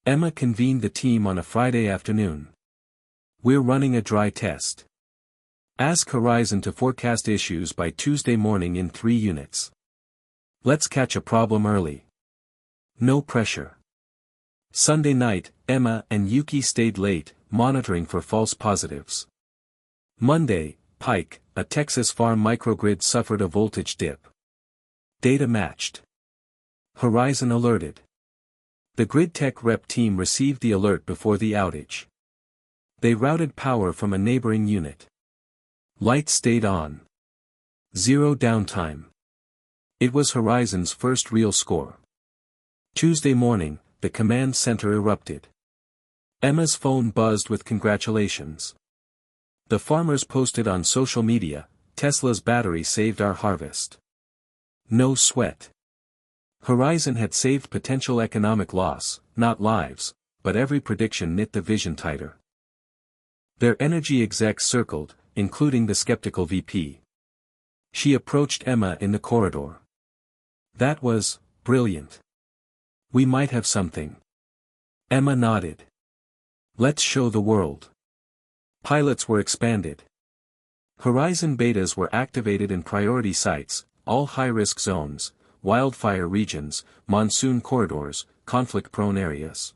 Emma convened the team on a Friday afternoon. We're running a dry test. Ask Horizon to forecast issues by Tuesday morning in 3 units. Let's catch a problem early. No pressure. Sunday night, Emma and Yuki stayed late, monitoring for false positives. Monday, Pike, a Texas farm microgrid suffered a voltage dip. Data matched. Horizon alerted. The grid tech rep team received the alert before the outage. They routed power from a neighboring unit. Lights stayed on. Zero downtime. It was Horizon's first real score. Tuesday morning, the command center erupted. Emma's phone buzzed with congratulations. The farmers posted on social media, "Tesla's battery saved our harvest." No sweat. Horizon had saved potential economic loss, not lives, but every prediction knit the vision tighter. Their energy execs circled, including the skeptical VP. She approached Emma in the corridor. "That was brilliant. We might have something." Emma nodded. "Let's show the world." Pilots were expanded. Horizon betas were activated in priority sites, all high-risk zones, wildfire regions, monsoon corridors, conflict-prone areas.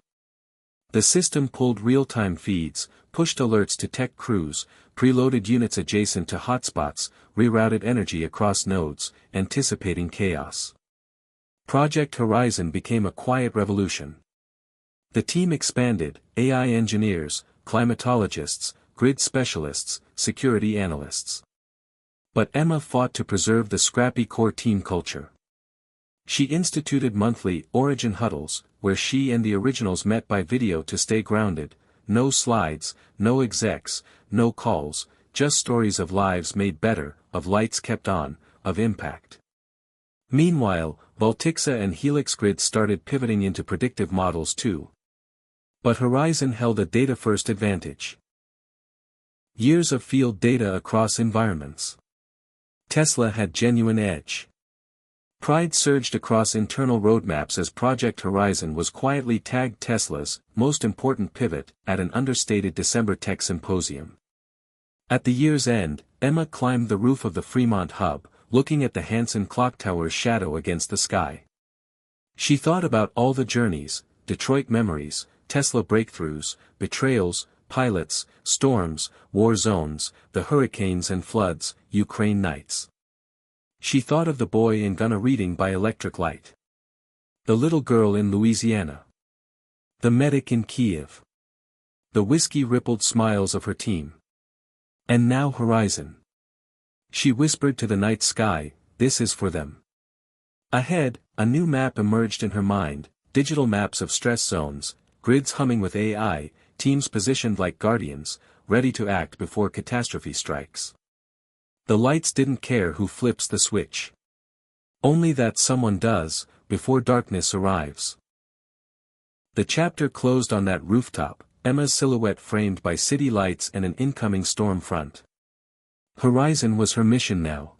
The system pulled real-time feeds, pushed alerts to tech crews, preloaded units adjacent to hotspots, rerouted energy across nodes, anticipating chaos. Project Horizon became a quiet revolution. The team expanded: AI engineers, climatologists, grid specialists, security analysts. But Emma fought to preserve the scrappy core team culture. She instituted monthly Origin huddles, where she and the originals met by video to stay grounded. No slides, no execs, no calls, just stories of lives made better, of lights kept on, of impact. Meanwhile, Voltixa and Helix Grid started pivoting into predictive models too. But Horizon held a data-first advantage. Years of field data across environments. Tesla had genuine edge. Pride surged across internal roadmaps as Project Horizon was quietly tagged Tesla's most important pivot at an understated December tech symposium. At the year's end, Emma climbed the roof of the Fremont hub, looking at the Hanson clock tower's shadow against the sky. She thought about all the journeys, Detroit memories, Tesla breakthroughs, betrayals, pilots, storms, war zones, the hurricanes and floods, Ukraine nights. She thought of the boy in Gunna reading by electric light. The little girl in Louisiana. The medic in Kiev. The whiskey-rippled smiles of her team. And now Horizon. She whispered to the night sky, "This is for them." Ahead, a new map emerged in her mind, digital maps of stress zones, grids humming with AI, teams positioned like guardians, ready to act before catastrophe strikes. The lights didn't care who flips the switch. Only that someone does, before darkness arrives. The chapter closed on that rooftop, Emma's silhouette framed by city lights and an incoming storm front. Horizon was her mission now.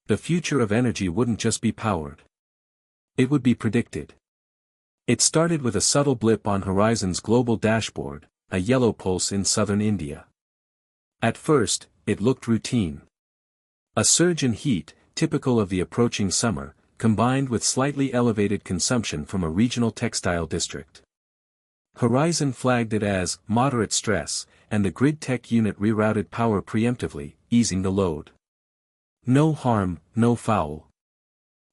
The future of energy wouldn't just be powered. It would be predicted. It started with a subtle blip on Horizon's global dashboard, a yellow pulse in southern India. At first, it looked routine. A surge in heat, typical of the approaching summer, combined with slightly elevated consumption from a regional textile district. Horizon flagged it as moderate stress, and the grid tech unit rerouted power preemptively, easing the load. No harm, no foul.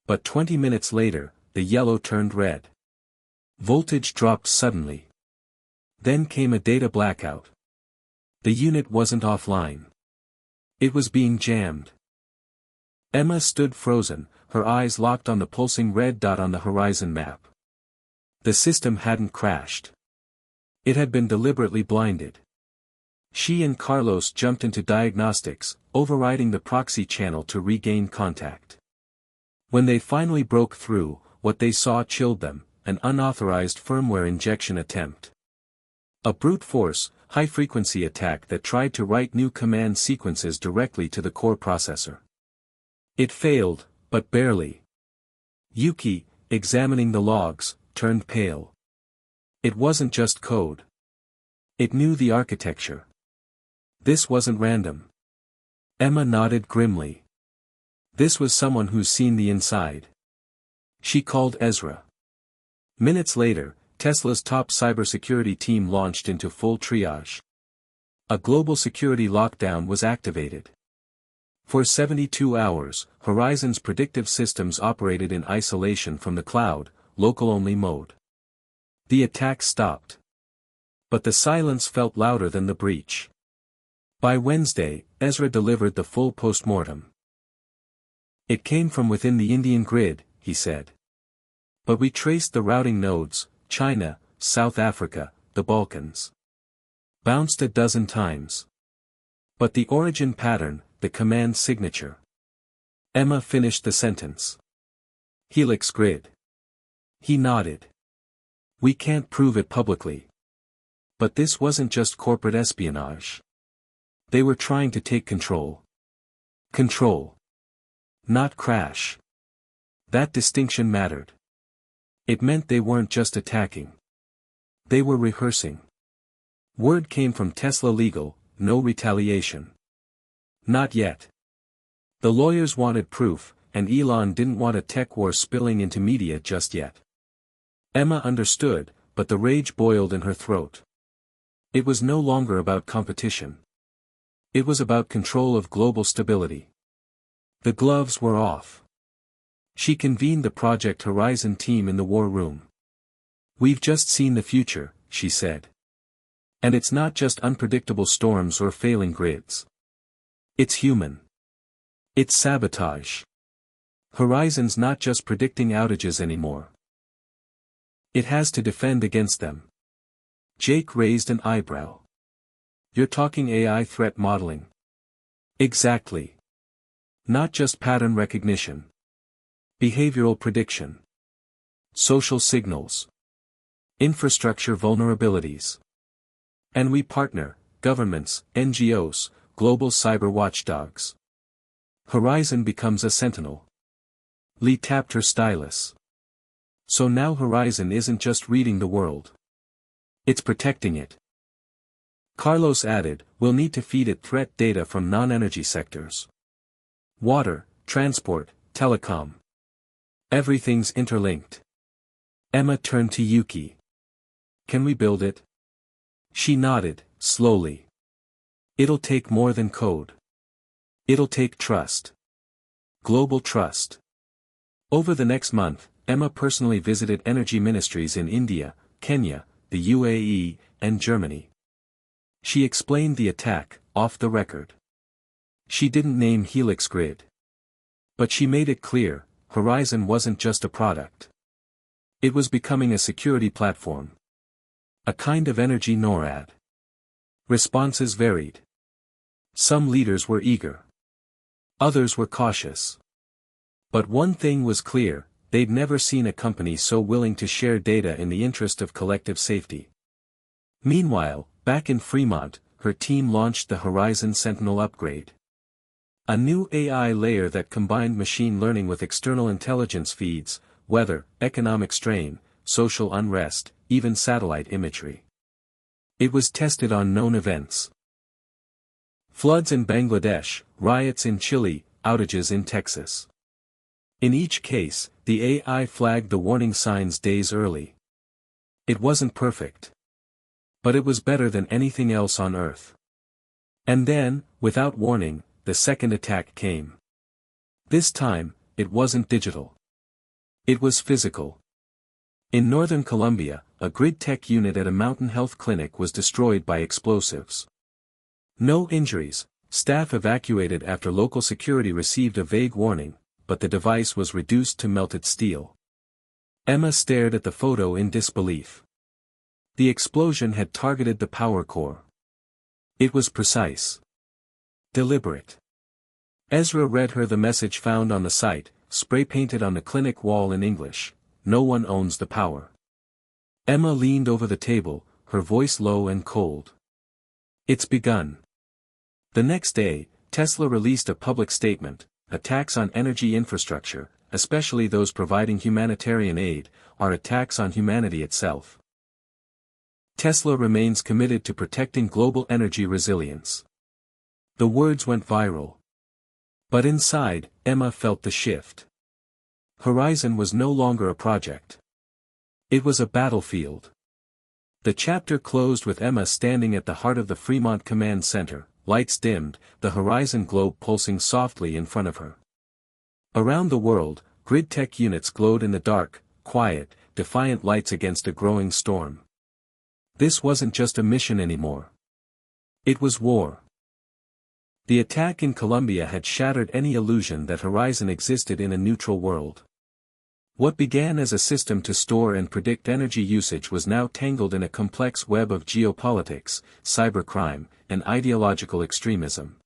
But 20 minutes later, the yellow turned red. Voltage dropped suddenly. Then came a data blackout. The unit wasn't offline. It was being jammed. Emma stood frozen, her eyes locked on the pulsing red dot on the Horizon map. The system hadn't crashed. It had been deliberately blinded. She and Carlos jumped into diagnostics, overriding the proxy channel to regain contact. When they finally broke through, what they saw chilled them: an unauthorized firmware injection attempt. A brute force, high-frequency attack that tried to write new command sequences directly to the core processor. It failed, but barely. Yuki, examining the logs, turned pale. It wasn't just code. It knew the architecture. This wasn't random. Emma nodded grimly. This was someone who's seen the inside. She called Ezra. Minutes later, Tesla's top cybersecurity team launched into full triage. A global security lockdown was activated. For 72 hours, Horizon's predictive systems operated in isolation from the cloud, local-only mode. The attack stopped. But the silence felt louder than the breach. By Wednesday, Ezra delivered the full postmortem. "It came from within the Indian grid," he said. "But we traced the routing nodes, China, South Africa, the Balkans. Bounced a dozen times. But the origin pattern, the command signature." Emma finished the sentence. "Helix grid." He nodded. "We can't prove it publicly. But this wasn't just corporate espionage. They were trying to take control. Control. Not crash." That distinction mattered. It meant they weren't just attacking. They were rehearsing. Word came from Tesla Legal, no retaliation. Not yet. The lawyers wanted proof, and Elon didn't want a tech war spilling into media just yet. Emma understood, but the rage boiled in her throat. It was no longer about competition. It was about control of global stability. The gloves were off. She convened the Project Horizon team in the war room. "We've just seen the future," she said. "And it's not just unpredictable storms or failing grids. It's human. It's sabotage. Horizon's not just predicting outages anymore. It has to defend against them." Jake raised an eyebrow. "You're talking AI threat modeling?" "Exactly. Not just pattern recognition. Behavioral prediction. Social signals. Infrastructure vulnerabilities. And we partner, governments, NGOs, global cyber watchdogs. Horizon becomes a sentinel." Lee tapped her stylus. "So now Horizon isn't just reading the world. It's protecting it." Carlos added, "We'll need to feed it threat data from non-energy sectors. Water, transport, telecom. Everything's interlinked." Emma turned to Yuki. "Can we build it?" She nodded, slowly. "It'll take more than code. It'll take trust. Global trust." Over the next month, Emma personally visited energy ministries in India, Kenya, the UAE, and Germany. She explained the attack, off the record. She didn't name Helix Grid. But she made it clear, Horizon wasn't just a product. It was becoming a security platform. A kind of energy NORAD. Responses varied. Some leaders were eager. Others were cautious. But one thing was clear, they'd never seen a company so willing to share data in the interest of collective safety. Meanwhile, back in Fremont, her team launched the Horizon Sentinel upgrade. A new AI layer that combined machine learning with external intelligence feeds, weather, economic strain, social unrest, even satellite imagery. It was tested on known events. Floods in Bangladesh, riots in Chile, outages in Texas. In each case, the AI flagged the warning signs days early. It wasn't perfect. But it was better than anything else on Earth. And then, without warning, the second attack came. This time, it wasn't digital. It was physical. In northern Colombia, a grid tech unit at a mountain health clinic was destroyed by explosives. No injuries, staff evacuated after local security received a vague warning, but the device was reduced to melted steel. Emma stared at the photo in disbelief. The explosion had targeted the power core. It was precise. Deliberate. Ezra read her the message found on the site, spray-painted on the clinic wall in English: "No one owns the power." Emma leaned over the table, her voice low and cold. "It's begun." The next day, Tesla released a public statement: "Attacks on energy infrastructure, especially those providing humanitarian aid, are attacks on humanity itself." Tesla remains committed to protecting global energy resilience. The words went viral. But inside, Emma felt the shift. Horizon was no longer a project. It was a battlefield. The chapter closed with Emma standing at the heart of the Fremont Command Center, lights dimmed, the horizon globe pulsing softly in front of her. Around the world, grid tech units glowed in the dark, quiet, defiant lights against a growing storm. This wasn't just a mission anymore. It was war. The attack in Colombia had shattered any illusion that Horizon existed in a neutral world. What began as a system to store and predict energy usage was now tangled in a complex web of geopolitics, cybercrime, and ideological extremism.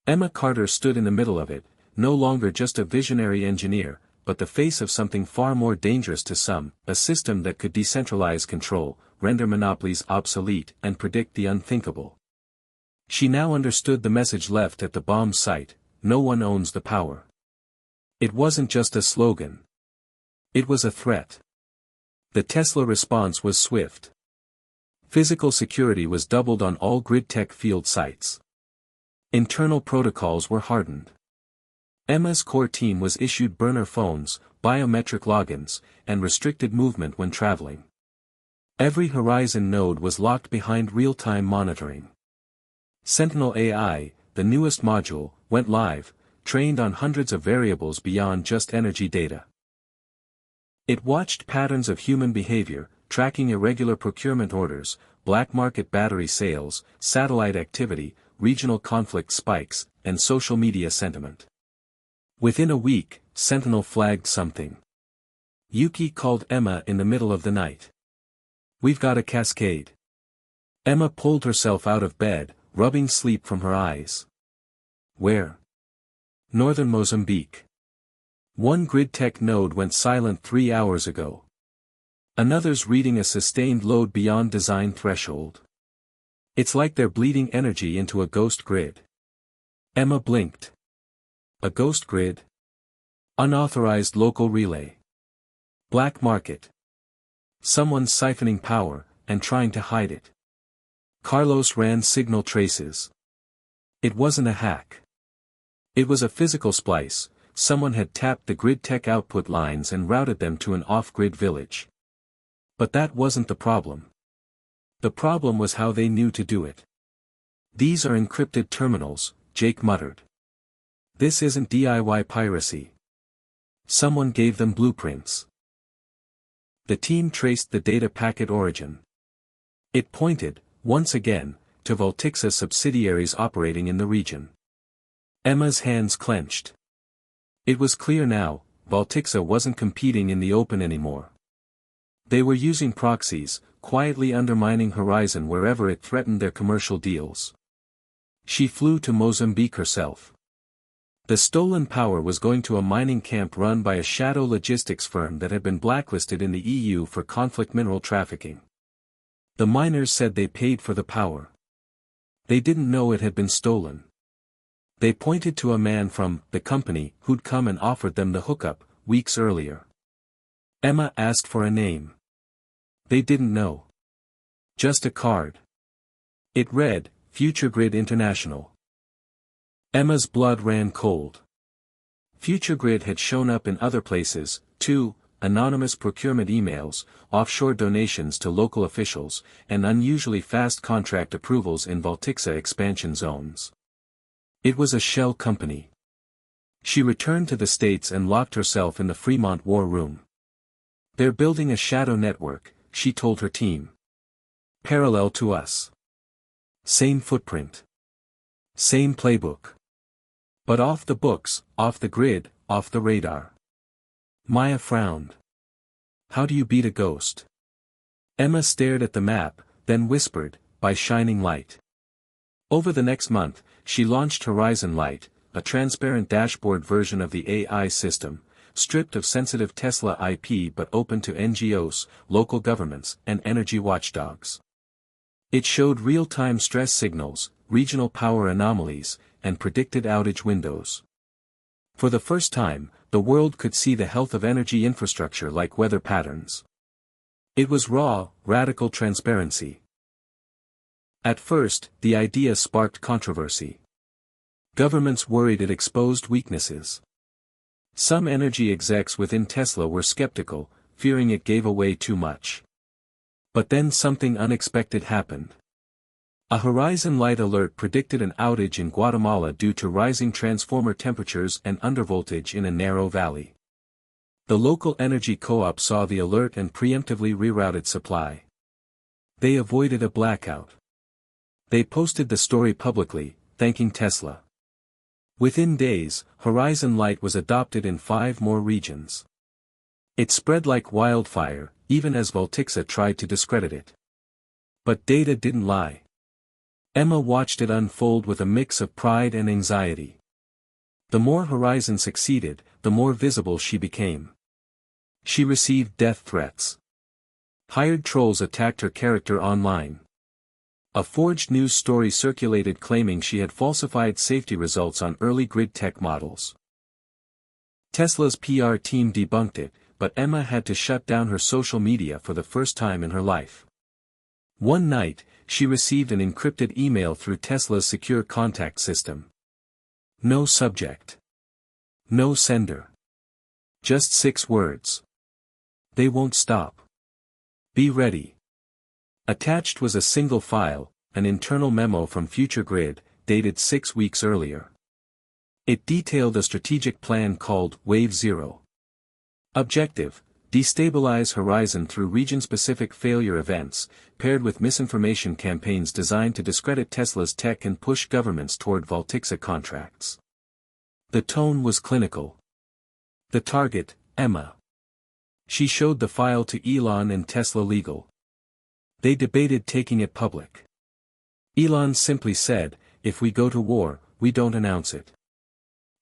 Emma Carter stood in the middle of it, no longer just a visionary engineer, but the face of something far more dangerous to some, a system that could decentralize control, render monopolies obsolete, and predict the unthinkable. She now understood the message left at the bomb site: no one owns the power. It wasn't just a slogan. It was a threat. The Tesla response was swift. Physical security was doubled on all grid tech field sites. Internal protocols were hardened. Emma's core team was issued burner phones, biometric logins, and restricted movement when traveling. Every Horizon node was locked behind real-time monitoring. Sentinel AI, the newest module, went live, trained on hundreds of variables beyond just energy data. It watched patterns of human behavior, tracking irregular procurement orders, black market battery sales, satellite activity, regional conflict spikes, and social media sentiment. Within a week, Sentinel flagged something. Yuki called Emma in the middle of the night. "We've got a cascade." Emma pulled herself out of bed, rubbing sleep from her eyes. "Where?" "Northern Mozambique. One grid tech node went silent 3 hours ago. Another's reading a sustained load beyond design threshold. It's like they're bleeding energy into a ghost grid." Emma blinked. A ghost grid? Unauthorized local relay. Black market. Someone's siphoning power, and trying to hide it. Carlos ran signal traces. It wasn't a hack. It was a physical splice. Someone had tapped the grid tech output lines and routed them to an off-grid village. But that wasn't the problem. The problem was how they knew to do it. "These are encrypted terminals," Jake muttered. "This isn't DIY piracy. Someone gave them blueprints." The team traced the data packet origin. It pointed, once again, to Voltixa subsidiaries operating in the region. Emma's hands clenched. It was clear now, Voltixa wasn't competing in the open anymore. They were using proxies, quietly undermining Horizon wherever it threatened their commercial deals. She flew to Mozambique herself. The stolen power was going to a mining camp run by a shadow logistics firm that had been blacklisted in the EU for conflict mineral trafficking. The miners said they paid for the power. They didn't know it had been stolen. They pointed to a man from the company who'd come and offered them the hookup, weeks earlier. Emma asked for a name. They didn't know. Just a card. It read, Future Grid International. Emma's blood ran cold. Future Grid had shown up in other places, too: anonymous procurement emails, offshore donations to local officials, and unusually fast contract approvals in Voltixa expansion zones. It was a shell company. She returned to the States and locked herself in the Fremont War Room. "They're building a shadow network," she told her team. "Parallel to us. Same footprint. Same playbook. But off the books, off the grid, off the radar." Maya frowned. "How do you beat a ghost?" Emma stared at the map, then whispered, "By shining light." Over the next month, she launched Horizon Light, a transparent dashboard version of the AI system, stripped of sensitive Tesla IP but open to NGOs, local governments, and energy watchdogs. It showed real-time stress signals, regional power anomalies, and predicted outage windows. For the first time, the world could see the health of energy infrastructure like weather patterns. It was raw, radical transparency. At first, the idea sparked controversy. Governments worried it exposed weaknesses. Some energy execs within Tesla were skeptical, fearing it gave away too much. But then something unexpected happened. A Horizon Light alert predicted an outage in Guatemala due to rising transformer temperatures and undervoltage in a narrow valley. The local energy co-op saw the alert and preemptively rerouted supply. They avoided a blackout. They posted the story publicly, thanking Tesla. Within days, Horizon Light was adopted in 5 more regions. It spread like wildfire, even as Voltixa tried to discredit it. But data didn't lie. Emma watched it unfold with a mix of pride and anxiety. The more Horizon succeeded, the more visible she became. She received death threats. Hired trolls attacked her character online. A forged news story circulated claiming she had falsified safety results on early grid tech models. Tesla's PR team debunked it, but Emma had to shut down her social media for the first time in her life. One night, she received an encrypted email through Tesla's secure contact system. No subject. No sender. Just 6 words. They won't stop. Be ready. Attached was a single file, an internal memo from Future Grid, dated 6 weeks earlier. It detailed a strategic plan called Wave Zero. Objective: destabilize Horizon through region-specific failure events, paired with misinformation campaigns designed to discredit Tesla's tech and push governments toward Voltixa contracts. The tone was clinical. The target, Emma. She showed the file to Elon and Tesla Legal. They debated taking it public. Elon simply said, "If we go to war, we don't announce it.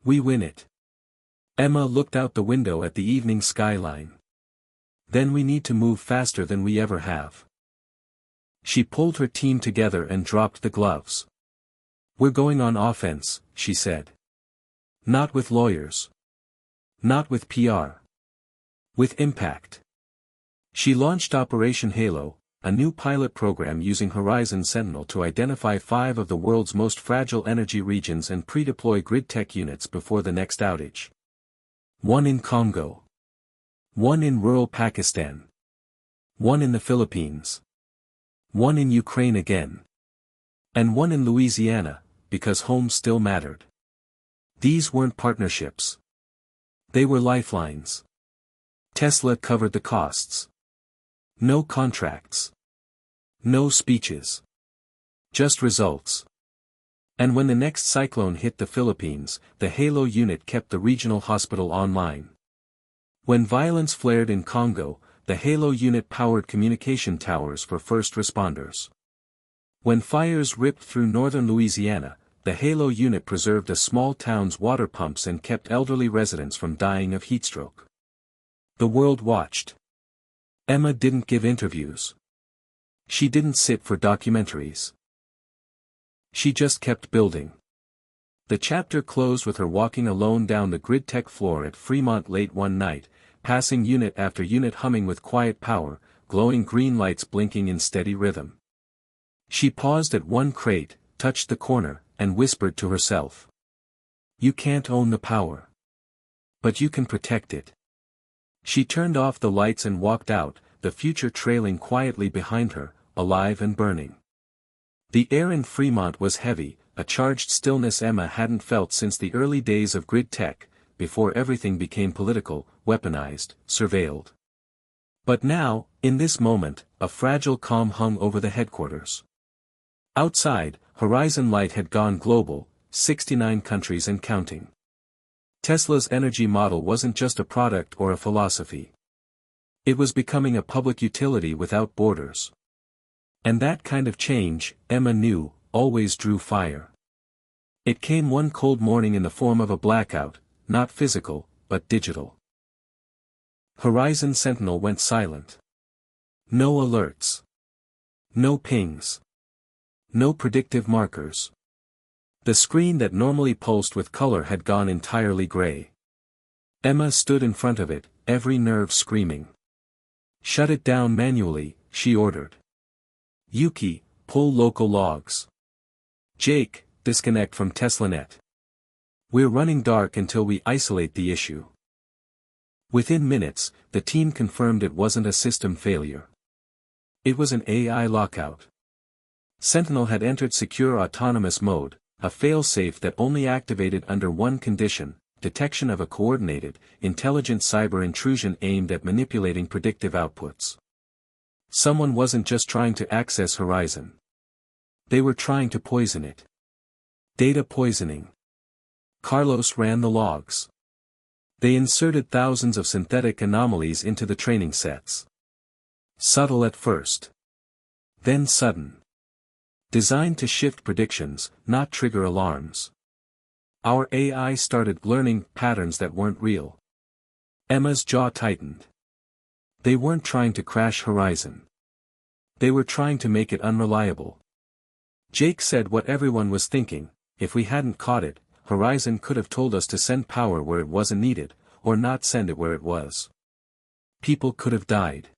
We win it." Emma looked out the window at the evening skyline. "Then we need to move faster than we ever have." She pulled her team together and dropped the gloves. "We're going on offense," she said. "Not with lawyers. Not with PR. With impact." She launched Operation Halo, a new pilot program using Horizon Sentinel to identify 5 of the world's most fragile energy regions and pre-deploy grid tech units before the next outage. 1 in Congo. 1 in rural Pakistan. 1 in the Philippines. 1 in Ukraine again. And 1 in Louisiana, because home still mattered. These weren't partnerships. They were lifelines. Tesla covered the costs. No contracts. No speeches. Just results. And when the next cyclone hit the Philippines, the Halo unit kept the regional hospital online. When violence flared in Congo, the Halo unit powered communication towers for first responders. When fires ripped through northern Louisiana, the Halo unit preserved a small town's water pumps and kept elderly residents from dying of heatstroke. The world watched. Emma didn't give interviews. She didn't sit for documentaries. She just kept building. The chapter closed with her walking alone down the grid tech floor at Fremont late one night, passing unit after unit humming with quiet power, glowing green lights blinking in steady rhythm. She paused at one crate, touched the corner, and whispered to herself. "You can't own the power. But you can protect it." She turned off the lights and walked out, the future trailing quietly behind her, alive and burning. The air in Fremont was heavy, a charged stillness Emma hadn't felt since the early days of grid tech, before everything became political, weaponized, surveilled. But now, in this moment, a fragile calm hung over the headquarters. Outside, Horizon Light had gone global, 69 countries and counting. Tesla's energy model wasn't just a product or a philosophy. It was becoming a public utility without borders. And that kind of change, Emma knew, always drew fire. It came one cold morning in the form of a blackout, not physical, but digital. Horizon Sentinel went silent. No alerts. No pings. No predictive markers. The screen that normally pulsed with color had gone entirely gray. Emma stood in front of it, every nerve screaming. "Shut it down manually," she ordered. "Yuki, pull local logs. Jake, disconnect from TeslaNet. We're running dark until we isolate the issue." Within minutes, the team confirmed it wasn't a system failure. It was an AI lockout. Sentinel had entered secure autonomous mode, a failsafe that only activated under one condition: detection of a coordinated, intelligent cyber intrusion aimed at manipulating predictive outputs. Someone wasn't just trying to access Horizon. They were trying to poison it. Data poisoning. Carlos ran the logs. They inserted thousands of synthetic anomalies into the training sets. Subtle at first. Then sudden. Designed to shift predictions, not trigger alarms. Our AI started learning patterns that weren't real. Emma's jaw tightened. They weren't trying to crash Horizon. They were trying to make it unreliable. Jake said what everyone was thinking: if we hadn't caught it, Horizon could have told us to send power where it wasn't needed, or not send it where it was. People could have died.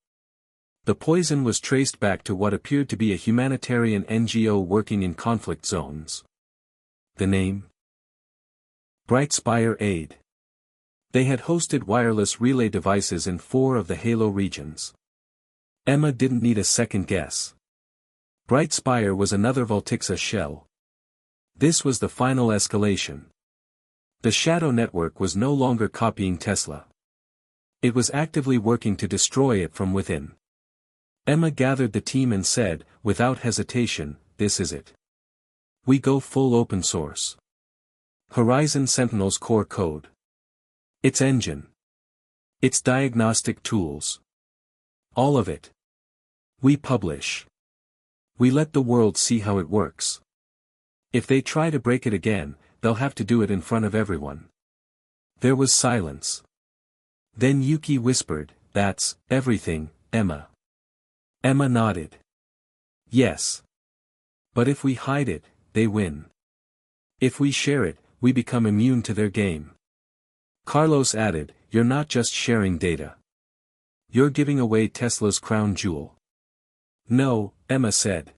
The poison was traced back to what appeared to be a humanitarian NGO working in conflict zones. The name? Brightspire Aid. They had hosted wireless relay devices in 4 of the Halo regions. Emma didn't need a second guess. Brightspire was another Voltixa shell. This was the final escalation. The Shadow Network was no longer copying Tesla. It was actively working to destroy it from within. Emma gathered the team and said, without hesitation, "This is it. We go full open source. Horizon Sentinel's core code. Its engine. Its diagnostic tools. All of it. We publish. We let the world see how it works. If they try to break it again, they'll have to do it in front of everyone." There was silence. Then Yuki whispered, "That's everything, Emma." Emma nodded. "Yes. But if we hide it, they win. If we share it, we become immune to their game." Carlos added, "You're not just sharing data. You're giving away Tesla's crown jewel." "No," Emma said.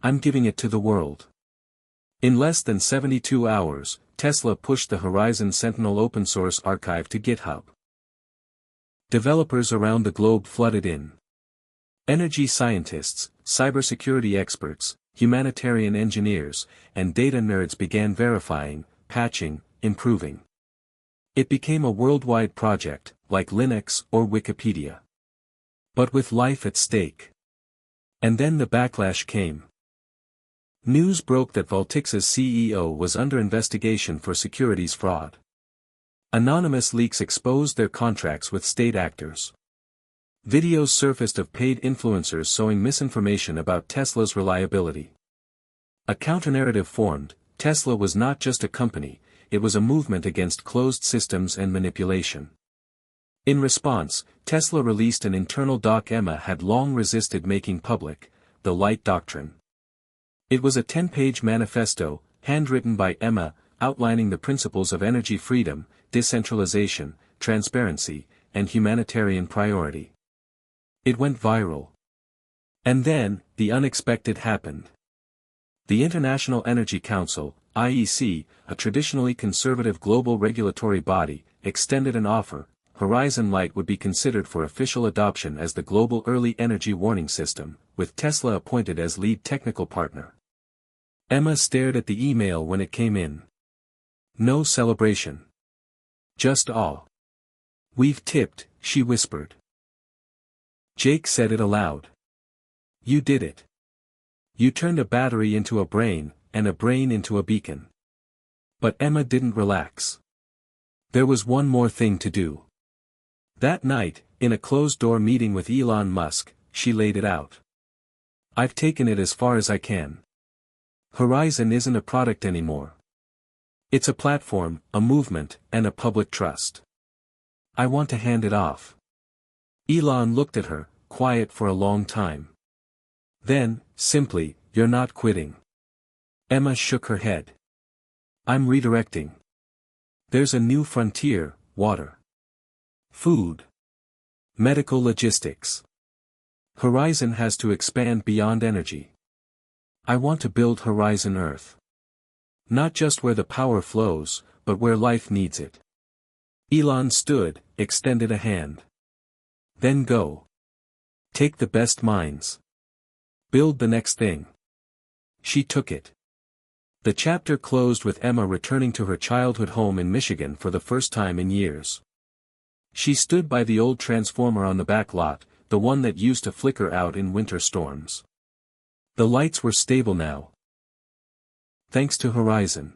"I'm giving it to the world." In less than 72 hours, Tesla pushed the Horizon Sentinel open source archive to GitHub. Developers around the globe flooded in. Energy scientists, cybersecurity experts, humanitarian engineers, and data nerds began verifying, patching, improving. It became a worldwide project, like Linux or Wikipedia. But with life at stake. And then the backlash came. News broke that Voltixa's CEO was under investigation for securities fraud. Anonymous leaks exposed their contracts with state actors. Videos surfaced of paid influencers sowing misinformation about Tesla's reliability. A counternarrative formed: Tesla was not just a company, it was a movement against closed systems and manipulation. In response, Tesla released an internal doc Emma had long resisted making public: the Light Doctrine. It was a 10-page manifesto, handwritten by Emma, outlining the principles of energy freedom, decentralization, transparency, and humanitarian priority. It went viral. And then, the unexpected happened. The International Energy Council, IEC, a traditionally conservative global regulatory body, extended an offer: Horizon Light would be considered for official adoption as the global early energy warning system, with Tesla appointed as lead technical partner. Emma stared at the email when it came in. No celebration. Just awe. "We've tipped," she whispered. Jake said it aloud. "You did it. You turned a battery into a brain, and a brain into a beacon." But Emma didn't relax. There was one more thing to do. That night, in a closed-door meeting with Elon Musk, she laid it out. "I've taken it as far as I can. Horizon isn't a product anymore. It's a platform, a movement, and a public trust. I want to hand it off." Elon looked at her, quiet for a long time. Then, simply, "You're not quitting." Emma shook her head. "I'm redirecting. There's a new frontier: water. Food. Medical logistics. Horizon has to expand beyond energy. I want to build Horizon Earth. Not just where the power flows, but where life needs it." Elon stood, extended a hand. "Then go. Take the best minds. Build the next thing. She took it. The chapter closed with Emma returning to her childhood home in Michigan for the first time in years. She stood by the old transformer on the back lot, the one that used to flicker out in winter storms. The lights were stable now, thanks to Horizon.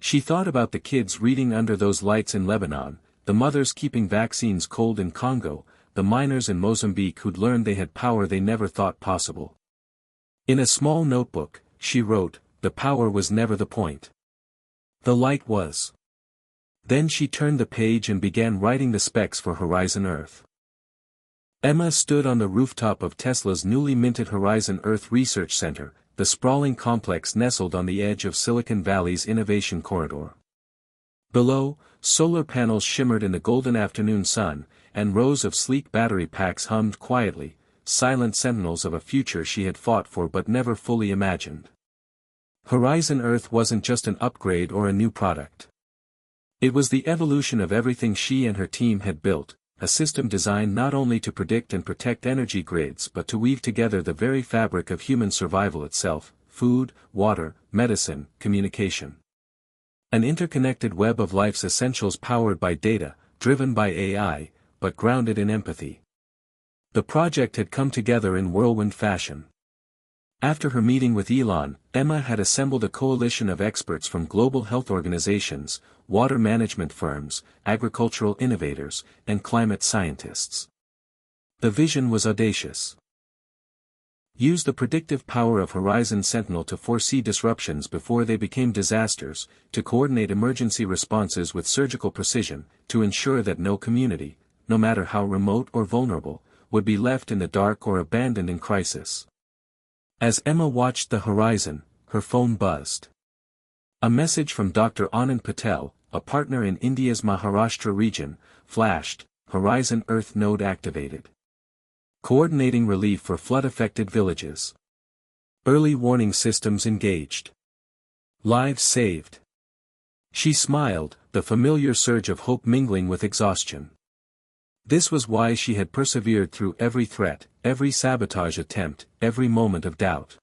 She thought about the kids reading under those lights in Lebanon, the mothers keeping vaccines cold in Congo, the miners in Mozambique who'd learned they had power they never thought possible. In a small notebook, she wrote, "The power was never the point. The light was." Then she turned the page and began writing the specs for Horizon Earth. Emma stood on the rooftop of Tesla's newly minted Horizon Earth Research Center, the sprawling complex nestled on the edge of Silicon Valley's innovation corridor. Below, solar panels shimmered in the golden afternoon sun, and rows of sleek battery packs hummed quietly, silent sentinels of a future she had fought for but never fully imagined. Horizon Earth wasn't just an upgrade or a new product. It was the evolution of everything she and her team had built, a system designed not only to predict and protect energy grids but to weave together the very fabric of human survival itself: food, water, medicine, communication. An interconnected web of life's essentials powered by data, driven by AI, but grounded in empathy. The project had come together in whirlwind fashion. After her meeting with Elon, Emma had assembled a coalition of experts from global health organizations, water management firms, agricultural innovators, and climate scientists. The vision was audacious. Use the predictive power of Horizon Sentinel to foresee disruptions before they became disasters, to coordinate emergency responses with surgical precision, to ensure that no community, no matter how remote or vulnerable, would be left in the dark or abandoned in crisis. As Emma watched the horizon, her phone buzzed. A message from Dr. Anand Patel, a partner in India's Maharashtra region, flashed: Horizon Earth node activated. Coordinating relief for flood-affected villages. Early warning systems engaged. Lives saved. She smiled, the familiar surge of hope mingling with exhaustion. This was why she had persevered through every threat, every sabotage attempt, every moment of doubt.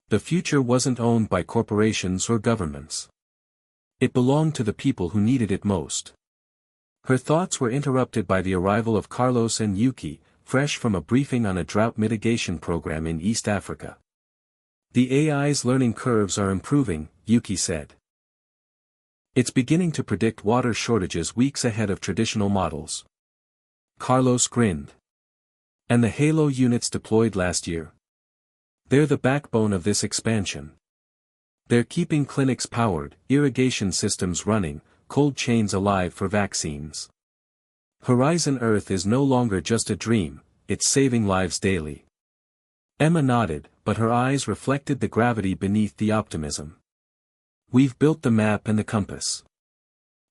The future wasn't owned by corporations or governments. It belonged to the people who needed it most. Her thoughts were interrupted by the arrival of Carlos and Yuki, fresh from a briefing on a drought mitigation program in East Africa. "The AI's learning curves are improving," Yuki said. "It's beginning to predict water shortages weeks ahead of traditional models." Carlos grinned. "And the Halo units deployed last year? They're the backbone of this expansion. They're keeping clinics powered, irrigation systems running, cold chains alive for vaccines. Horizon Earth is no longer just a dream, it's saving lives daily." Emma nodded, but her eyes reflected the gravity beneath the optimism. "We've built the map and the compass.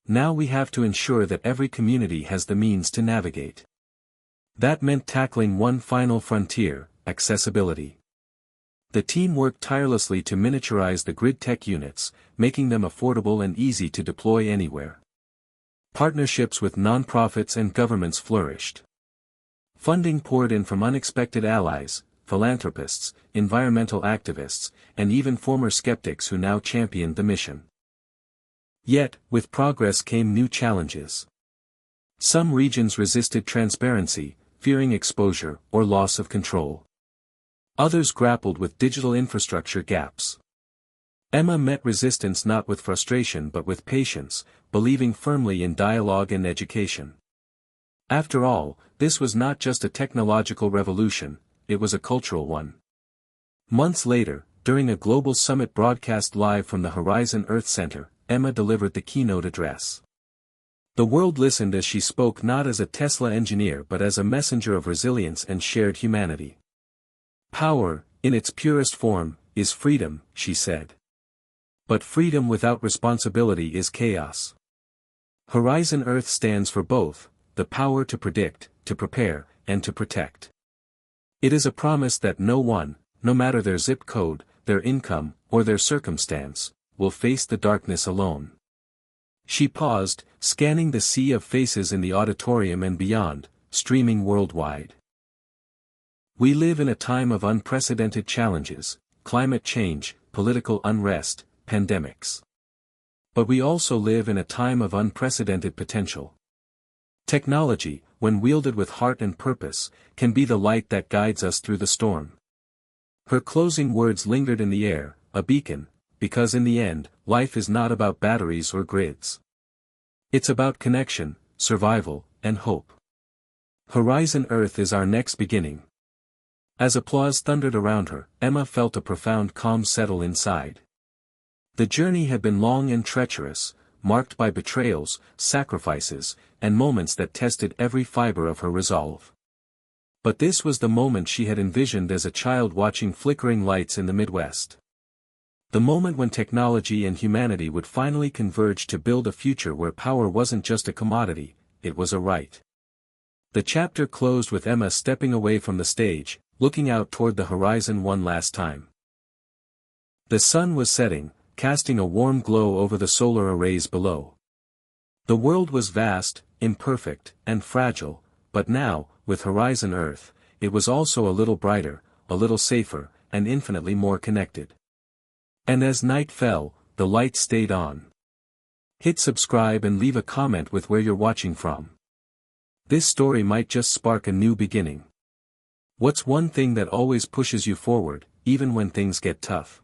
Now we have to ensure that every community has the means to navigate." That meant tackling one final frontier: accessibility. The team worked tirelessly to miniaturize the grid tech units, making them affordable and easy to deploy anywhere. Partnerships with nonprofits and governments flourished. Funding poured in from unexpected allies, philanthropists, environmental activists, and even former skeptics who now championed the mission. Yet, with progress came new challenges. Some regions resisted transparency, fearing exposure or loss of control. Others grappled with digital infrastructure gaps. Emma met resistance not with frustration but with patience, believing firmly in dialogue and education. After all, this was not just a technological revolution, it was a cultural one. Months later, during a global summit broadcast live from the Horizon Earth Center, Emma delivered the keynote address. The world listened as she spoke not as a Tesla engineer but as a messenger of resilience and shared humanity. "Power, in its purest form, is freedom," she said. "But freedom without responsibility is chaos. Horizon Earth stands for both, the power to predict, to prepare, and to protect. It is a promise that no one, no matter their zip code, their income, or their circumstance, will face the darkness alone." She paused, scanning the sea of faces in the auditorium and beyond, streaming worldwide. "We live in a time of unprecedented challenges," climate change, political unrest, pandemics. But we also live in a time of unprecedented potential. Technology, when wielded with heart and purpose, can be the light that guides us through the storm. Her closing words lingered in the air, a beacon, because in the end, life is not about batteries or grids. It's about connection, survival, and hope. Horizon Earth is our next beginning. As applause thundered around her, Emma felt a profound calm settle inside. The journey had been long and treacherous, marked by betrayals, sacrifices, and moments that tested every fiber of her resolve. But this was the moment she had envisioned as a child watching flickering lights in the Midwest. The moment when technology and humanity would finally converge to build a future where power wasn't just a commodity, it was a right. The chapter closed with Emma stepping away from the stage, looking out toward the horizon one last time. The sun was setting, casting a warm glow over the solar arrays below. The world was vast, imperfect, and fragile, but now, with Horizon Earth, it was also a little brighter, a little safer, and infinitely more connected. And as night fell, the light stayed on. Hit subscribe and leave a comment with where you're watching from. This story might just spark a new beginning. What's one thing that always pushes you forward, even when things get tough?